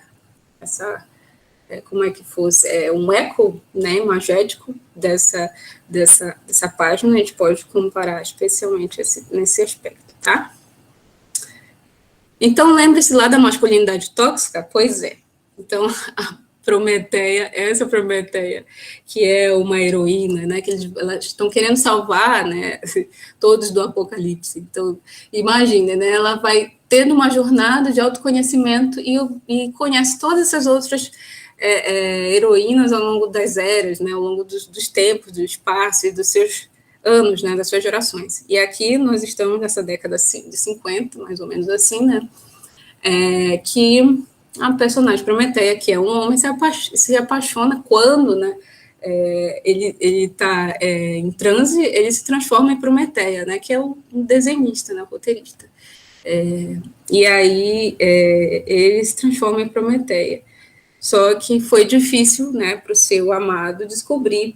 como é que fosse, um eco, né, imagético dessa página, a gente pode comparar especialmente nesse aspecto, tá? Então, lembre-se lá da masculinidade tóxica? Pois é. Então, a Prometeia, essa Prometeia, que é uma heroína, né, que elas estão querendo salvar, né, todos do apocalipse. Então, imagine, né, ela vai tendo uma jornada de autoconhecimento e conhece todas essas outras heroínas ao longo das eras, né, ao longo dos tempos, do espaço e dos seus anos, né, das suas gerações. E aqui nós estamos nessa década de 50, mais ou menos assim, né, que a personagem Prometeia, que é um homem, se apaixona quando, né, ele está em transe, ele se transforma em Prometeia, né, que é um desenhista, né, roteirista. E aí ele se transforma em Prometeia. Só que foi difícil, né, para o seu amado descobrir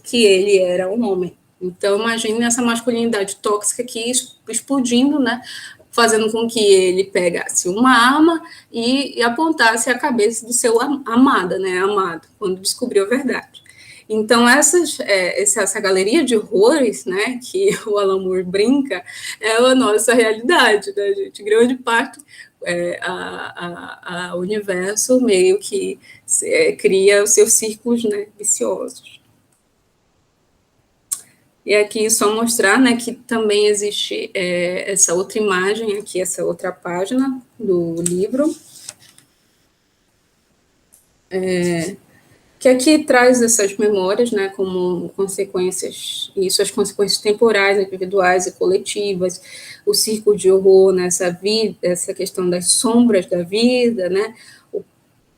que ele era um homem. Então, imagine essa masculinidade tóxica aqui explodindo, né, fazendo com que ele pegasse uma arma e apontasse a cabeça do seu amado, quando descobriu a verdade. Então, essa galeria de horrores, né, que o Alan Moore brinca, é a nossa realidade, né, gente? Grande parte o universo meio que cria os seus círculos, né, viciosos. E aqui só mostrar, né, que também existe essa outra imagem aqui, essa outra página do livro, que aqui traz essas memórias, né, como consequências, isso, as consequências temporais, individuais e coletivas, o círculo de horror, né, essa questão das sombras da vida, né, o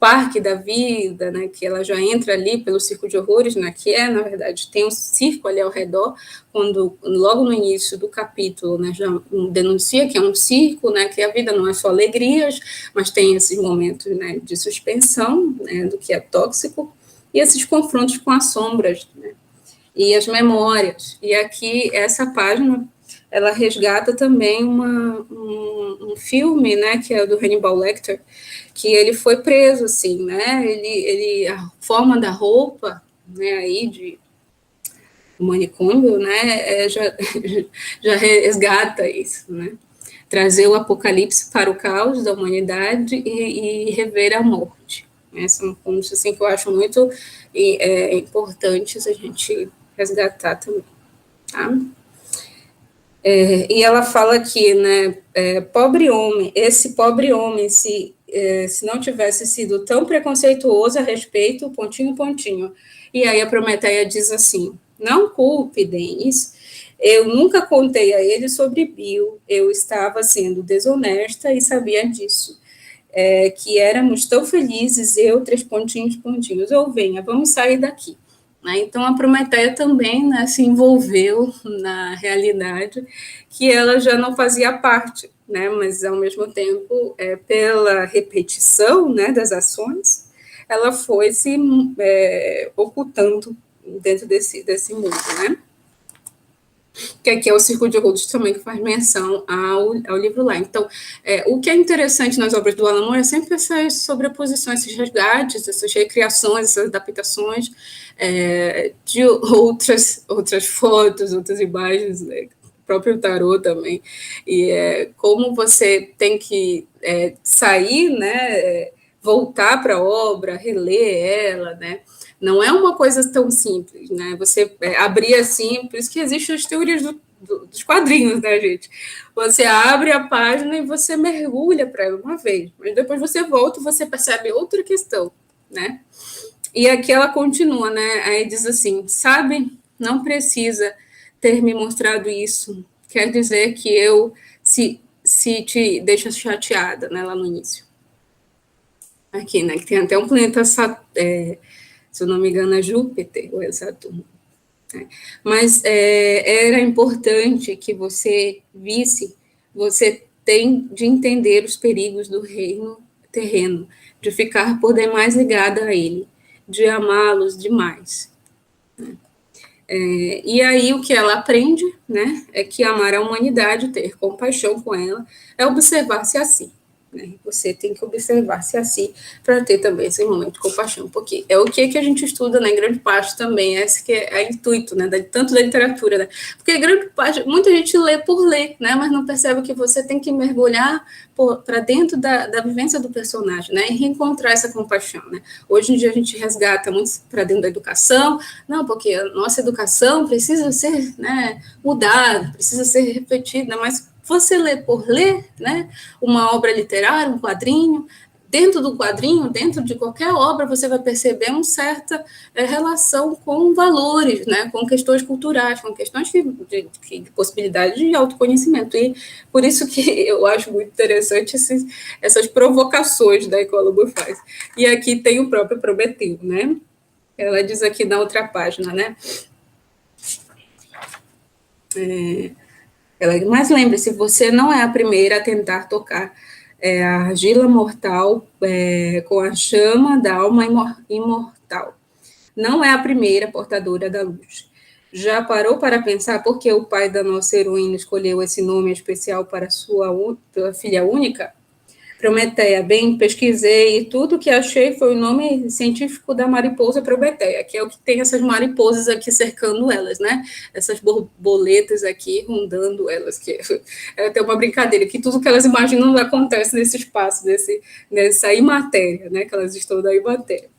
parque da vida, né, que ela já entra ali pelo circo de horrores, né, que na verdade, tem um circo ali ao redor, quando logo no início do capítulo, né, já denuncia que é um circo, né, que a vida não é só alegrias, mas tem esses momentos, né, de suspensão, né, do que é tóxico, e esses confrontos com as sombras, né, e as memórias. E aqui, essa página, ela resgata também um filme, né, que é do Hannibal Lecter, que ele foi preso, assim, né, a forma da roupa, né, aí de manicômio, né, já resgata isso, né, trazer o apocalipse para o caos da humanidade e rever a morte. São pontos, assim, que eu acho muito importantes a gente resgatar também, tá? E ela fala aqui, né, pobre homem, esse pobre homem, se não tivesse sido tão preconceituoso a respeito, pontinho, pontinho. E aí a Prometeia diz assim, não culpe, Denis, eu nunca contei a ele sobre Bill, eu estava sendo desonesta e sabia disso. Que éramos tão felizes, eu, três pontinhos, pontinhos, ou venha, vamos sair daqui. Então, a Prometeia também, né, se envolveu na realidade que ela já não fazia parte, né, mas, ao mesmo tempo, pela repetição, né, das ações, ela foi se ocultando dentro desse mundo, né? Que aqui é o Círculo de Horrores também, que faz menção ao livro lá. Então, o que é interessante nas obras do Alan Moore é sempre essas sobreposições, esses resgates, essas recriações, essas adaptações de outras fotos, outras imagens, né? O próprio tarô também. E como você tem que sair, né? Voltar para a obra, reler ela, né? Não é uma coisa tão simples, né? Você abrir assim, por isso que existem as teorias dos quadrinhos, né, gente? Você abre a página e você mergulha para ela uma vez, mas depois você volta e você percebe outra questão, né? E aqui ela continua, né? Aí diz assim, sabe, não precisa ter me mostrado isso. Quer dizer que eu se te deixa chateada, né, lá no início. Aqui, né? Que tem até um planeta se eu não me engano, é Júpiter ou é Saturno. Né? Mas era importante que você visse, você tem de entender os perigos do reino terreno, de ficar por demais ligada a ele, de amá-los demais. Né? E aí o que ela aprende, né, é que amar a humanidade, ter compaixão com ela, é observar-se a si. Né? Você tem que observar-se a si para ter também esse momento de compaixão, porque é o que a gente estuda, né, em grande parte também, esse que é o intuito, né, tanto da literatura, né? Porque grande parte, muita gente lê por ler, né, mas não percebe que você tem que mergulhar para dentro da vivência do personagem, né, e reencontrar essa compaixão, né? Hoje em dia a gente resgata muito para dentro da educação, não, porque a nossa educação precisa ser, né, mudada, precisa ser refletida, mas você lê por ler, né, uma obra literária, um quadrinho, dentro do quadrinho, dentro de qualquer obra, você vai perceber uma certa relação com valores, né, com questões culturais, com questões de possibilidade de autoconhecimento. E por isso que eu acho muito interessante essas provocações da Ecólogo faz. E aqui tem o próprio Prometeu, né? Ela diz aqui na outra página, né? Mas lembre-se, você não é a primeira a tentar tocar a argila mortal com a chama da alma imortal. Não é a primeira portadora da luz. Já parou para pensar por que o pai da nossa heroína escolheu esse nome especial para sua filha única? Prometeia, bem, pesquisei e tudo que achei foi o nome científico da mariposa Prometeia, que é o que tem essas mariposas aqui cercando elas, né? Essas borboletas aqui rondando elas, que é até uma brincadeira, que tudo que elas imaginam acontece nesse espaço, nessa imatéria, né? Que elas estão da imatéria.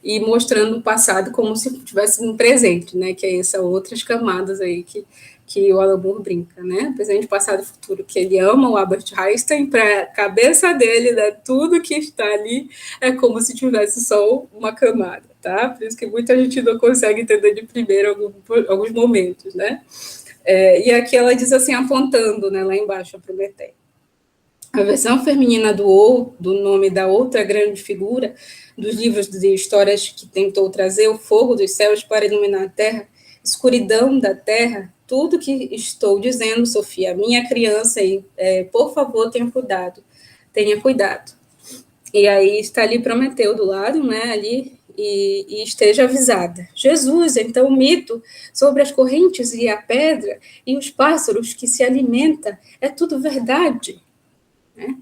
E mostrando o passado como se tivesse um presente, né? Que é essas outras camadas aí que o Alan Moore brinca, né? Presente, passado e futuro, que ele ama o Albert Einstein, para a cabeça dele, né, tudo que está ali é como se tivesse só uma camada, tá? Por isso que muita gente não consegue entender de primeiro alguns momentos, né? E aqui ela diz assim, apontando, né, lá embaixo, a Prometeia. A versão feminina do nome da outra grande figura dos livros de histórias que tentou trazer o fogo dos céus para iluminar a terra, escuridão da terra, tudo que estou dizendo, Sofia, minha criança, por favor, tenha cuidado. E aí está ali Prometeu do lado, né, ali, e esteja avisada. Jesus, então, o mito sobre as correntes e a pedra e os pássaros que se alimentam, é tudo verdade, né?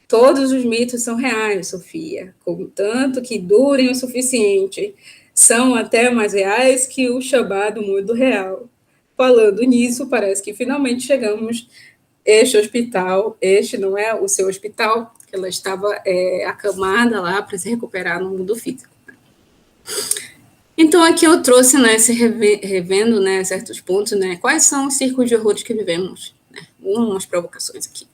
Todos os mitos são reais, Sofia, contanto que durem o suficiente. São até mais reais que o chamado mundo real. Falando nisso, parece que finalmente chegamos. Este não é o seu hospital, ela estava acamada lá para se recuperar no mundo físico. Então, aqui eu trouxe, né, revendo, né, certos pontos, né, quais são os círculos de horrores que vivemos, né, umas provocações aqui.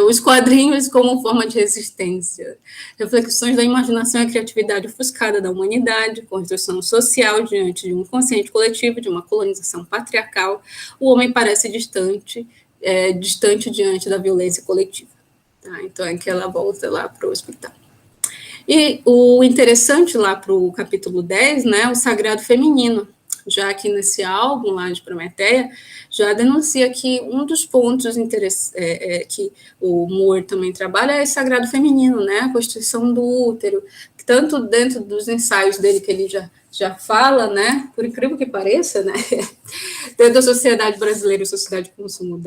Os quadrinhos como forma de resistência, reflexões da imaginação e a criatividade ofuscada da humanidade, construção social diante de um inconsciente coletivo, de uma colonização patriarcal, o homem parece distante diante da violência coletiva. Tá? Então, é que ela volta lá para o hospital. E o interessante lá para o capítulo 10, né, o sagrado feminino, já que nesse álbum lá de Prometeia, já denuncia que um dos pontos que o Moore também trabalha é o sagrado feminino, né, a constituição do útero, tanto dentro dos ensaios dele que ele já fala, né, por incrível que pareça, né, dentro da Sociedade Brasileira e Sociedade de Consumo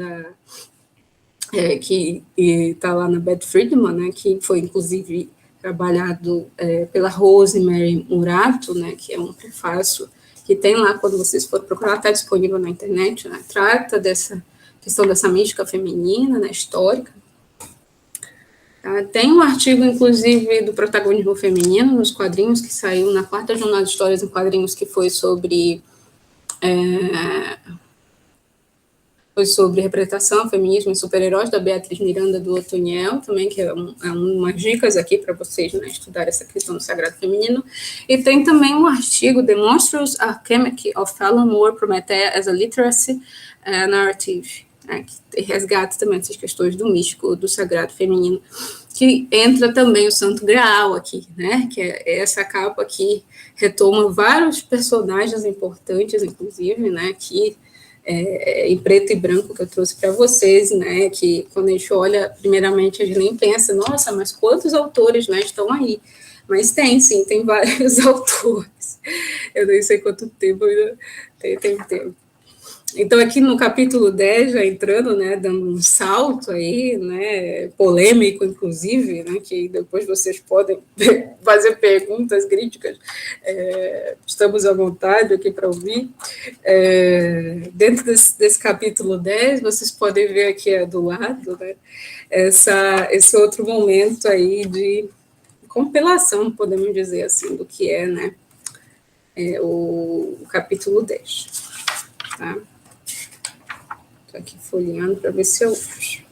que está lá na Beth Friedman, né, que foi inclusive trabalhado pela Rosemary Murato, né, que é um prefácio que tem lá, quando vocês forem procurar, está disponível na internet, né, trata dessa questão dessa mística feminina, né, histórica. Tá? Tem um artigo, inclusive, do protagonismo feminino nos quadrinhos, que saiu na 4ª Jornada de Histórias em Quadrinhos, que foi sobre representação, feminismo e super-heróis, da Beatriz Miranda do Otoniel, também, que é umas dicas aqui para vocês, né, estudar essa questão do sagrado feminino. E tem também um artigo, The Monstrous Alchemy of Alan Moore, Prometheia as a Literacy Narrative, né, que resgata também essas questões do místico, do sagrado feminino, que entra também o Santo Graal aqui, né, que é essa capa que retoma vários personagens importantes, inclusive, né, que em preto e branco que eu trouxe para vocês, né, que quando a gente olha, primeiramente a gente nem pensa, nossa, mas quantos autores, né, estão aí? Mas tem vários autores. Eu nem sei quanto tempo, tem tempo. Então, aqui no capítulo 10, já entrando, né, dando um salto aí, né, polêmico, inclusive, né, que depois vocês podem fazer perguntas, críticas, estamos à vontade aqui para ouvir. Dentro desse capítulo 10, vocês podem ver aqui do lado, né, esse outro momento aí de compilação, podemos dizer assim, do que é, né, o capítulo 10, tá? Estou aqui folheando para ver se eu acho.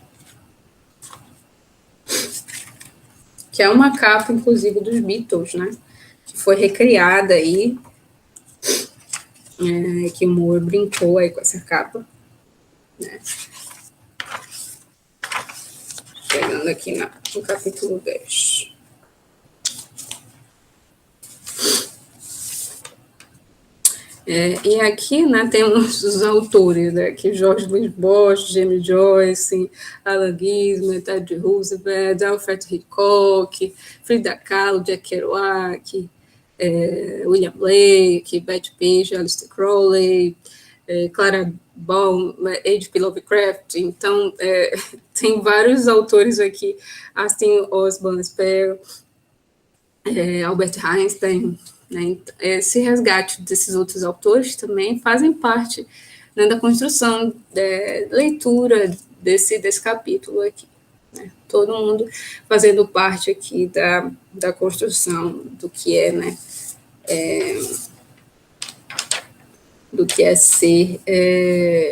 Que é uma capa, inclusive, dos Beatles, né? Que foi recriada aí, que o Moore brincou aí com essa capa, né? Chegando aqui no capítulo 10. E aqui, né, temos os autores, né, que Jorge Luiz Borges, James Joyce, Allen Ginsberg, Teddy Roosevelt, Alfred Hitchcock, Frida Kahlo, Jack Kerouac, William Blake, Betty Page, Aleister Crowley, Clara Bow, H.P. Lovecraft. Então, tem vários autores aqui, Austin Osman Spare, Albert Einstein, né? Esse resgate desses outros autores também fazem parte, né, da construção, leitura desse capítulo aqui, né? Todo mundo fazendo parte aqui da construção do que é, né, do que é ser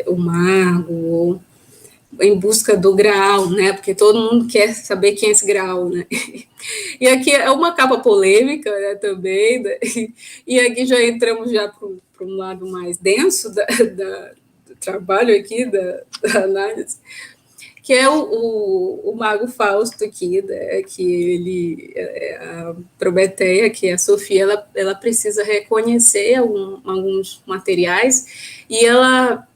o mago, ou em busca do Graal, né? Porque todo mundo quer saber quem é esse Graal, né? E aqui é uma capa polêmica, né, também, né? E aqui já entramos já para um lado mais denso do trabalho aqui, da análise, que é o mago Fausto aqui, né, que ele, a Prometeia, que é a Sofia, ela precisa reconhecer alguns materiais e ela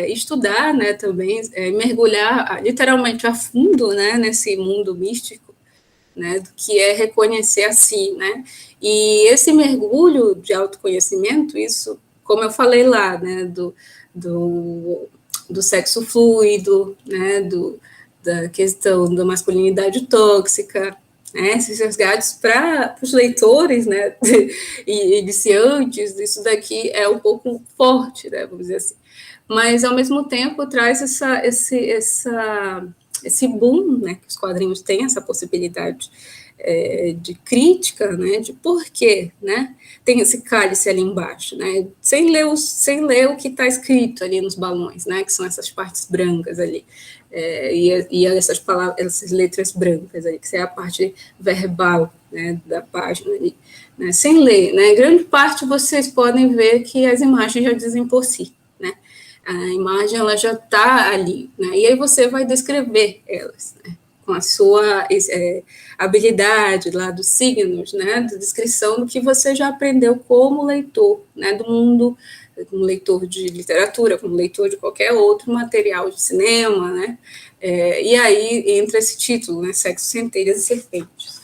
estudar, né, também, mergulhar literalmente a fundo, né, nesse mundo místico, né, do que é reconhecer a si, né, e esse mergulho de autoconhecimento, isso, como eu falei lá, né, do sexo fluido, né, da questão da masculinidade tóxica, né, esses resgates para os leitores, né, e iniciantes, isso daqui é um pouco forte, né, vamos dizer assim, mas ao mesmo tempo traz esse boom, né, que os quadrinhos têm, essa possibilidade de crítica, né, de porquê, né, tem esse cálice ali embaixo, né, sem ler o que está escrito ali nos balões, né, que são essas partes brancas ali, e essas palavras, essas letras brancas ali, que é a parte verbal, né, da página ali, né, sem ler, né, grande parte vocês podem ver que as imagens já dizem por si, né, a imagem ela já está ali, né, e aí você vai descrever elas, né, com a sua habilidade lá dos signos, né, da descrição do que você já aprendeu como leitor, né, do mundo, como leitor de literatura, como leitor de qualquer outro material de cinema, né, e aí entra esse título, né, Sexo, Centelhas e Serpentes,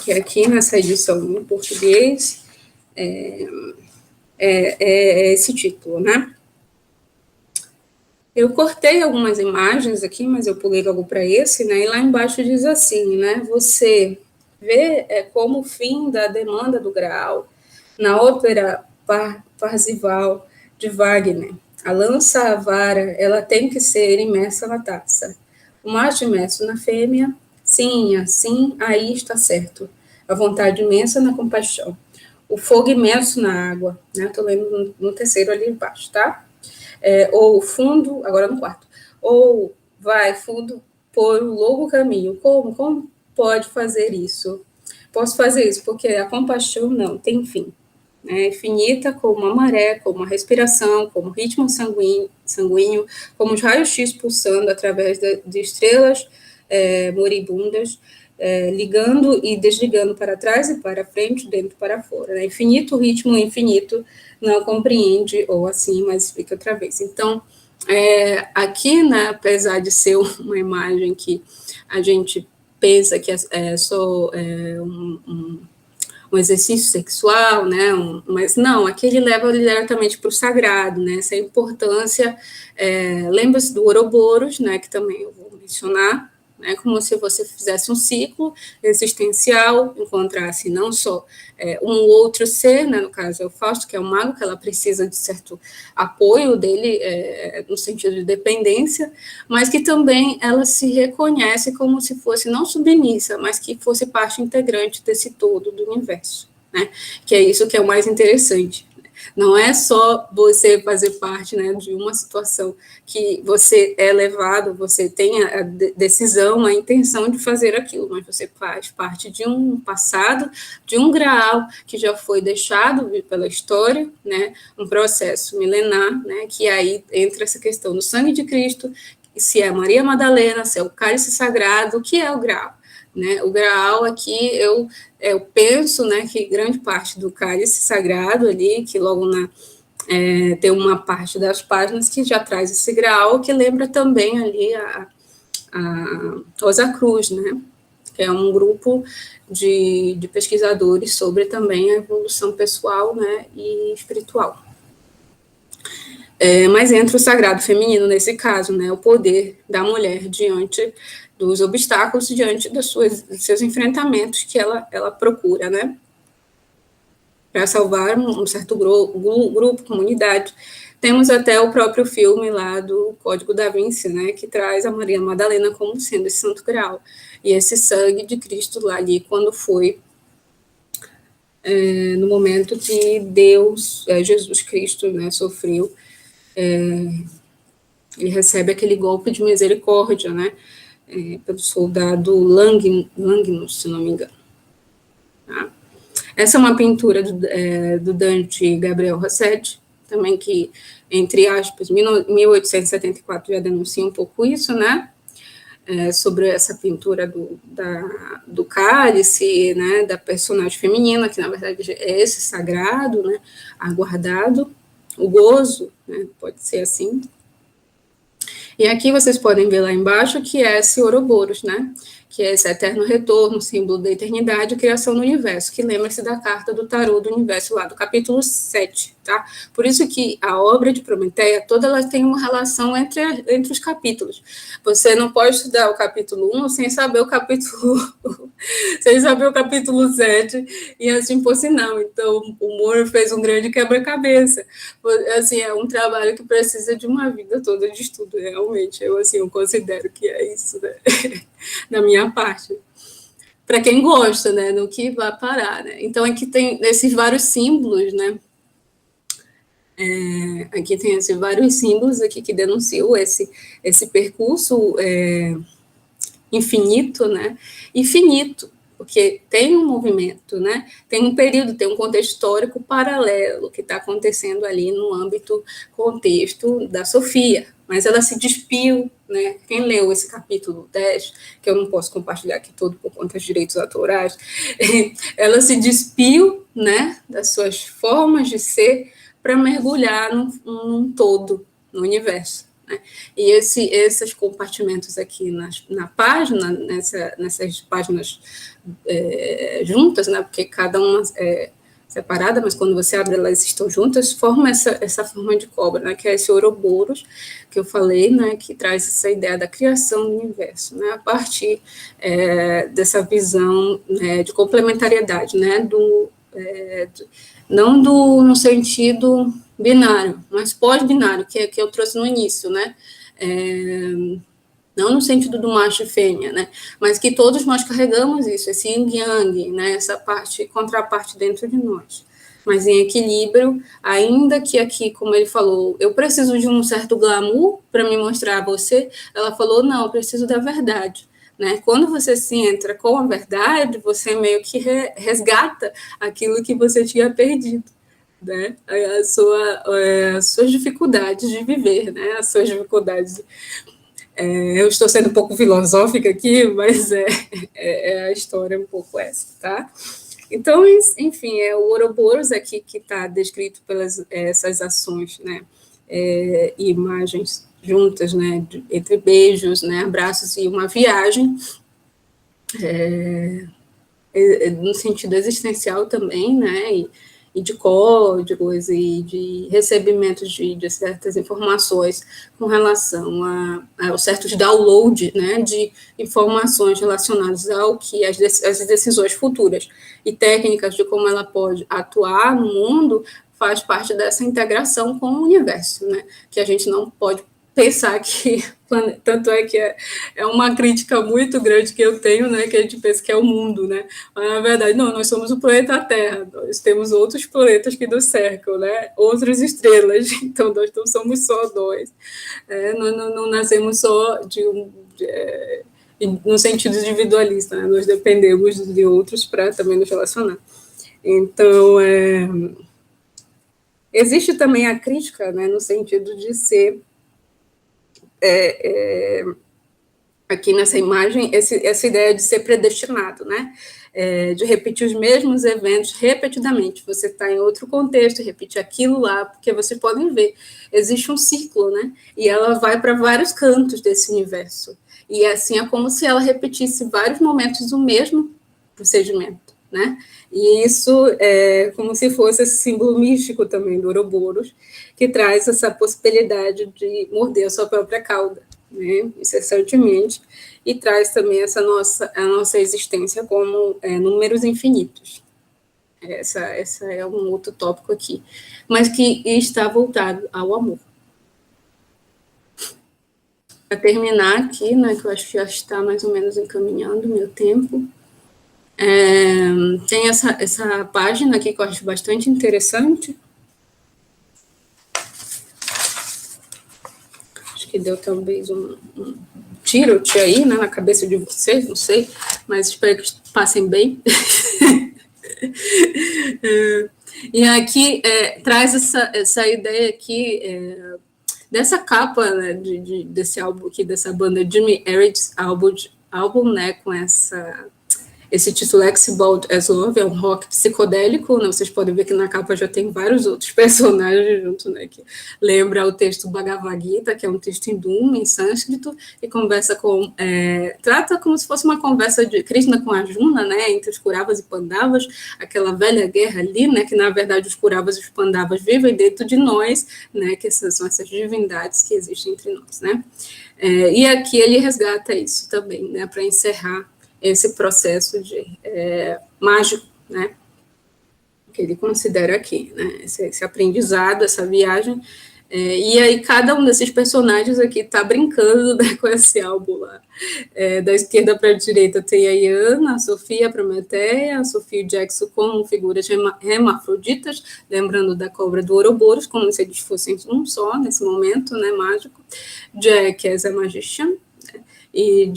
que aqui nessa edição em português é esse título, né. Eu cortei algumas imagens aqui, mas eu pulei logo para esse, né? E lá embaixo diz assim, né? Você vê como o fim da demanda do Graal na ópera Parzival de Wagner. A lança, a vara, ela tem que ser imersa na taça. O macho imerso na fêmea, sim, assim, aí está certo. A vontade imensa na compaixão. O fogo imerso na água, né? Estou lendo no terceiro ali embaixo, tá? Ou fundo, agora no quarto, ou vai fundo por um longo caminho. Como pode fazer isso? Posso fazer isso porque a compaixão não tem fim. É infinita como a maré, como a respiração, como o ritmo sanguíneo, como os raios-x pulsando através de estrelas moribundas, ligando e desligando para trás e para frente, dentro para fora. Né? Infinito ritmo, infinito, não compreende, ou assim, mas explica outra vez. Então, aqui, né, apesar de ser uma imagem que a gente pensa que é só um exercício sexual, né, mas não, aqui ele leva diretamente para o sagrado, né, essa importância, lembra-se do Ouroboros, né, que também eu vou mencionar, né, como se você fizesse um ciclo existencial, encontrasse não só um outro ser, né, no caso é o Fausto, que é o mago, que ela precisa de certo apoio dele, no sentido de dependência, mas que também ela se reconhece como se fosse não submissa, mas que fosse parte integrante desse todo do universo, né, que é isso que é o mais interessante. Não é só você fazer parte, né, de uma situação que você é levado, você tem a decisão, a intenção de fazer aquilo, mas você faz parte de um passado, de um graal que já foi deixado pela história, né, um processo milenar, né, que aí entra essa questão do sangue de Cristo, se é Maria Madalena, se é o cálice sagrado, o que é o graal? Né, o Graal aqui, eu penso, né, que grande parte do cálice sagrado ali, que logo tem uma parte das páginas que já traz esse Graal, que lembra também ali a Rosa Cruz, né, que é um grupo de pesquisadores sobre também a evolução pessoal, né, e espiritual. Mas entra o sagrado feminino nesse caso, né, o poder da mulher diante dos obstáculos, diante dos seus enfrentamentos que ela procura, né, para salvar um certo grupo, comunidade. Temos até o próprio filme lá do Código da Vinci, né, que traz a Maria Madalena como sendo esse santo grau, e esse sangue de Cristo lá ali, quando foi no momento que Deus, Jesus Cristo, né, sofreu, ele recebe aquele golpe de misericórdia, né, pelo soldado Langnus, se não me engano. Tá? Essa é uma pintura do Dante Gabriel Rossetti, também que, entre aspas, 1874 já denuncia um pouco isso, né? Sobre essa pintura do cálice, né, da personagem feminina, que na verdade é esse sagrado, né, aguardado, o gozo, né, pode ser assim. E aqui vocês podem ver lá embaixo que é esse Ouroboros, né, que é esse eterno retorno, símbolo da eternidade e criação do universo, que lembra-se da carta do tarô do universo lá do capítulo 7, tá? Por isso que a obra de Prometeia, toda ela tem uma relação entre os capítulos. Você não pode estudar o capítulo 1 sem saber o capítulo sem saber o capítulo 7 e assim por sinal. Então, o Moore fez um grande quebra-cabeça. Assim, é um trabalho que precisa de uma vida toda de estudo, realmente. Eu considero que é isso, né? Da minha parte. Para quem gosta, né? No que vai parar, né? Então, aqui tem esses vários símbolos, né? Aqui tem esses vários símbolos aqui que denunciam esse percurso infinito, né? Infinito, porque tem um movimento, né? Tem um período, tem um contexto histórico paralelo que está acontecendo ali no âmbito contexto da Sofia, mas ela se despiu, né? Quem leu esse capítulo 10, que eu não posso compartilhar aqui todo por conta dos direitos autorais, ela se despiu, né, das suas formas de ser para mergulhar num todo, no universo. Né? E esses compartimentos aqui na página, nessas páginas juntas, né, porque cada uma é separada, mas quando você abre elas estão juntas, forma essa forma de cobra, né, que é esse Ouroboros, que eu falei, né, que traz essa ideia da criação do universo, né, a partir dessa visão de complementariedade, né, não no sentido binário, mas pós-binário, que eu trouxe no início, né? Não no sentido do macho e fêmea, né? Mas que todos nós carregamos isso, esse yin-yang, né? Essa contraparte dentro de nós. Mas em equilíbrio, ainda que aqui, como ele falou, eu preciso de um certo glamour para me mostrar a você, ela falou, não, eu preciso da verdade. Né? Quando você se entra com a verdade, você meio que resgata aquilo que você tinha perdido. Né? As suas dificuldades de viver, né? As suas dificuldades. Eu estou sendo um pouco filosófica aqui, mas a história um pouco essa, tá? Então, enfim, é o Ouroboros aqui que está descrito pelas essas ações, né? E imagens juntas, né? Entre beijos, né? Abraços e uma viagem, no sentido existencial também, né? E de códigos e de recebimento de certas informações com relação a certos download, né, de informações relacionadas ao que as decisões futuras e técnicas de como ela pode atuar no mundo faz parte dessa integração com o universo, né, que a gente não pode pensar que, tanto é que é uma crítica muito grande que eu tenho, né, que a gente pensa que é o mundo, né, mas na verdade, não, nós somos o planeta Terra, nós temos outros planetas que nos cercam, né, outras estrelas, então nós não somos só nós, nós não nascemos só no sentido individualista, né, nós dependemos de outros para também nos relacionar. Então, existe também a crítica, né, no sentido de ser aqui nessa imagem, essa ideia de ser predestinado, né? De repetir os mesmos eventos repetidamente. Você está em outro contexto, repete aquilo lá, porque vocês podem ver, existe um ciclo, né? E ela vai para vários cantos desse universo. E assim é como se ela repetisse vários momentos o mesmo procedimento, né? E isso é como se fosse esse símbolo místico também do Ouroboros, que traz essa possibilidade de morder a sua própria cauda, né, incessantemente, e traz também a nossa existência como números infinitos. Essa é um outro tópico aqui, mas que está voltado ao amor. Para terminar aqui, né, que eu acho que já está mais ou menos encaminhando o meu tempo, tem essa página aqui que eu acho bastante interessante. Acho que deu talvez um tirote aí, né, na cabeça de vocês, não sei, mas espero que passem bem. E aqui traz essa ideia aqui dessa capa, né, desse álbum aqui, dessa banda Jimmy Earridge's álbum, né, com esse título Exibald as Love, é um rock psicodélico, né? Vocês podem ver que na capa já tem vários outros personagens junto, né? Que lembra o texto Bhagavad Gita, que é um texto hindu, em sânscrito, e conversa trata como se fosse uma conversa de Krishna com Arjuna, né? Entre os Kauravas e Pandavas, aquela velha guerra ali, né? Que na verdade os Kauravas e os Pandavas vivem dentro de nós, né? Que são essas divindades que existem entre nós, né? E aqui ele resgata isso também, né? Para encerrar esse processo mágico, né, que ele considera aqui, né, esse aprendizado, essa viagem, e aí cada um desses personagens aqui está brincando, né, com esse álbum lá. Da esquerda para a direita tem a Iana, a Sofia, a Prometeia, a Sofia e o Jackson como figuras hermafroditas, lembrando da cobra do Ouroboros, como se eles fossem um só nesse momento, né, mágico. Jack as a Magician, e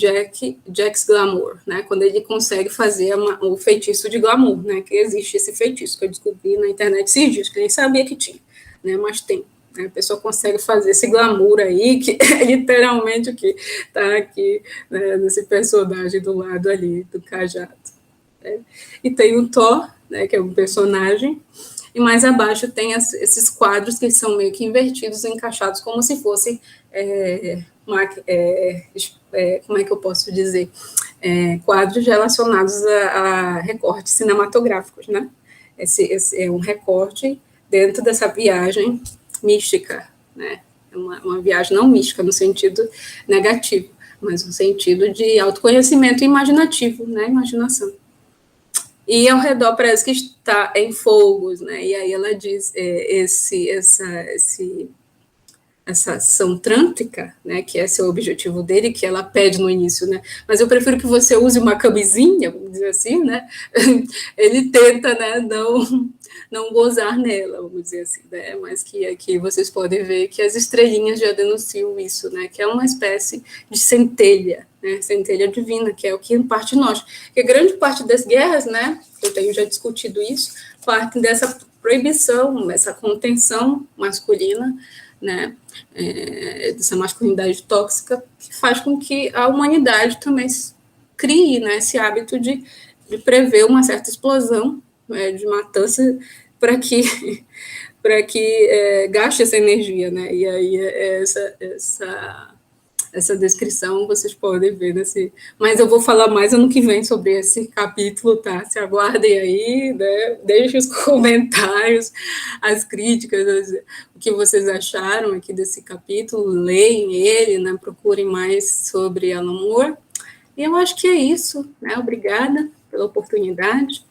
Jack's Glamour, né, quando ele consegue fazer o feitiço de glamour, né, que existe esse feitiço que eu descobri na internet esses dias, que nem sabia que tinha, né, mas tem. Né, a pessoa consegue fazer esse glamour aí, que é literalmente o que está aqui, né, nesse personagem do lado ali, do cajado. Né. E tem o Thor, né, que é um personagem, e mais abaixo tem esses quadros que são meio que invertidos, encaixados, como se fossem como é que eu posso dizer? Quadros relacionados a recortes cinematográficos, né? Esse é um recorte dentro dessa viagem mística, né? É uma viagem não mística no sentido negativo, mas no sentido de autoconhecimento imaginativo, né? Imaginação. E ao redor parece que está em fogos, né? E aí ela diz essa ação trântrica, né, que esse é o objetivo dele, que ela pede no início, né, mas eu prefiro que você use uma camisinha, vamos dizer assim, né, ele tenta, né, não gozar nela, vamos dizer assim, né, mas que aqui vocês podem ver que as estrelinhas já denunciam isso, né, que é uma espécie de centelha, né, centelha divina, que é o que parte nós, que grande parte das guerras, né, eu tenho já discutido isso, partem dessa proibição, essa contenção masculina, né, dessa masculinidade tóxica, que faz com que a humanidade também crie, né, esse hábito de prever uma certa explosão, né, de matança, para que gaste essa energia, né, e aí essa descrição vocês podem ver nesse... Mas eu vou falar mais ano que vem sobre esse capítulo, tá? Se aguardem aí, né? Deixem os comentários, as críticas, o que vocês acharam aqui desse capítulo, leem ele, né? Procurem mais sobre Alan Moore. E eu acho que é isso, né? Obrigada pela oportunidade.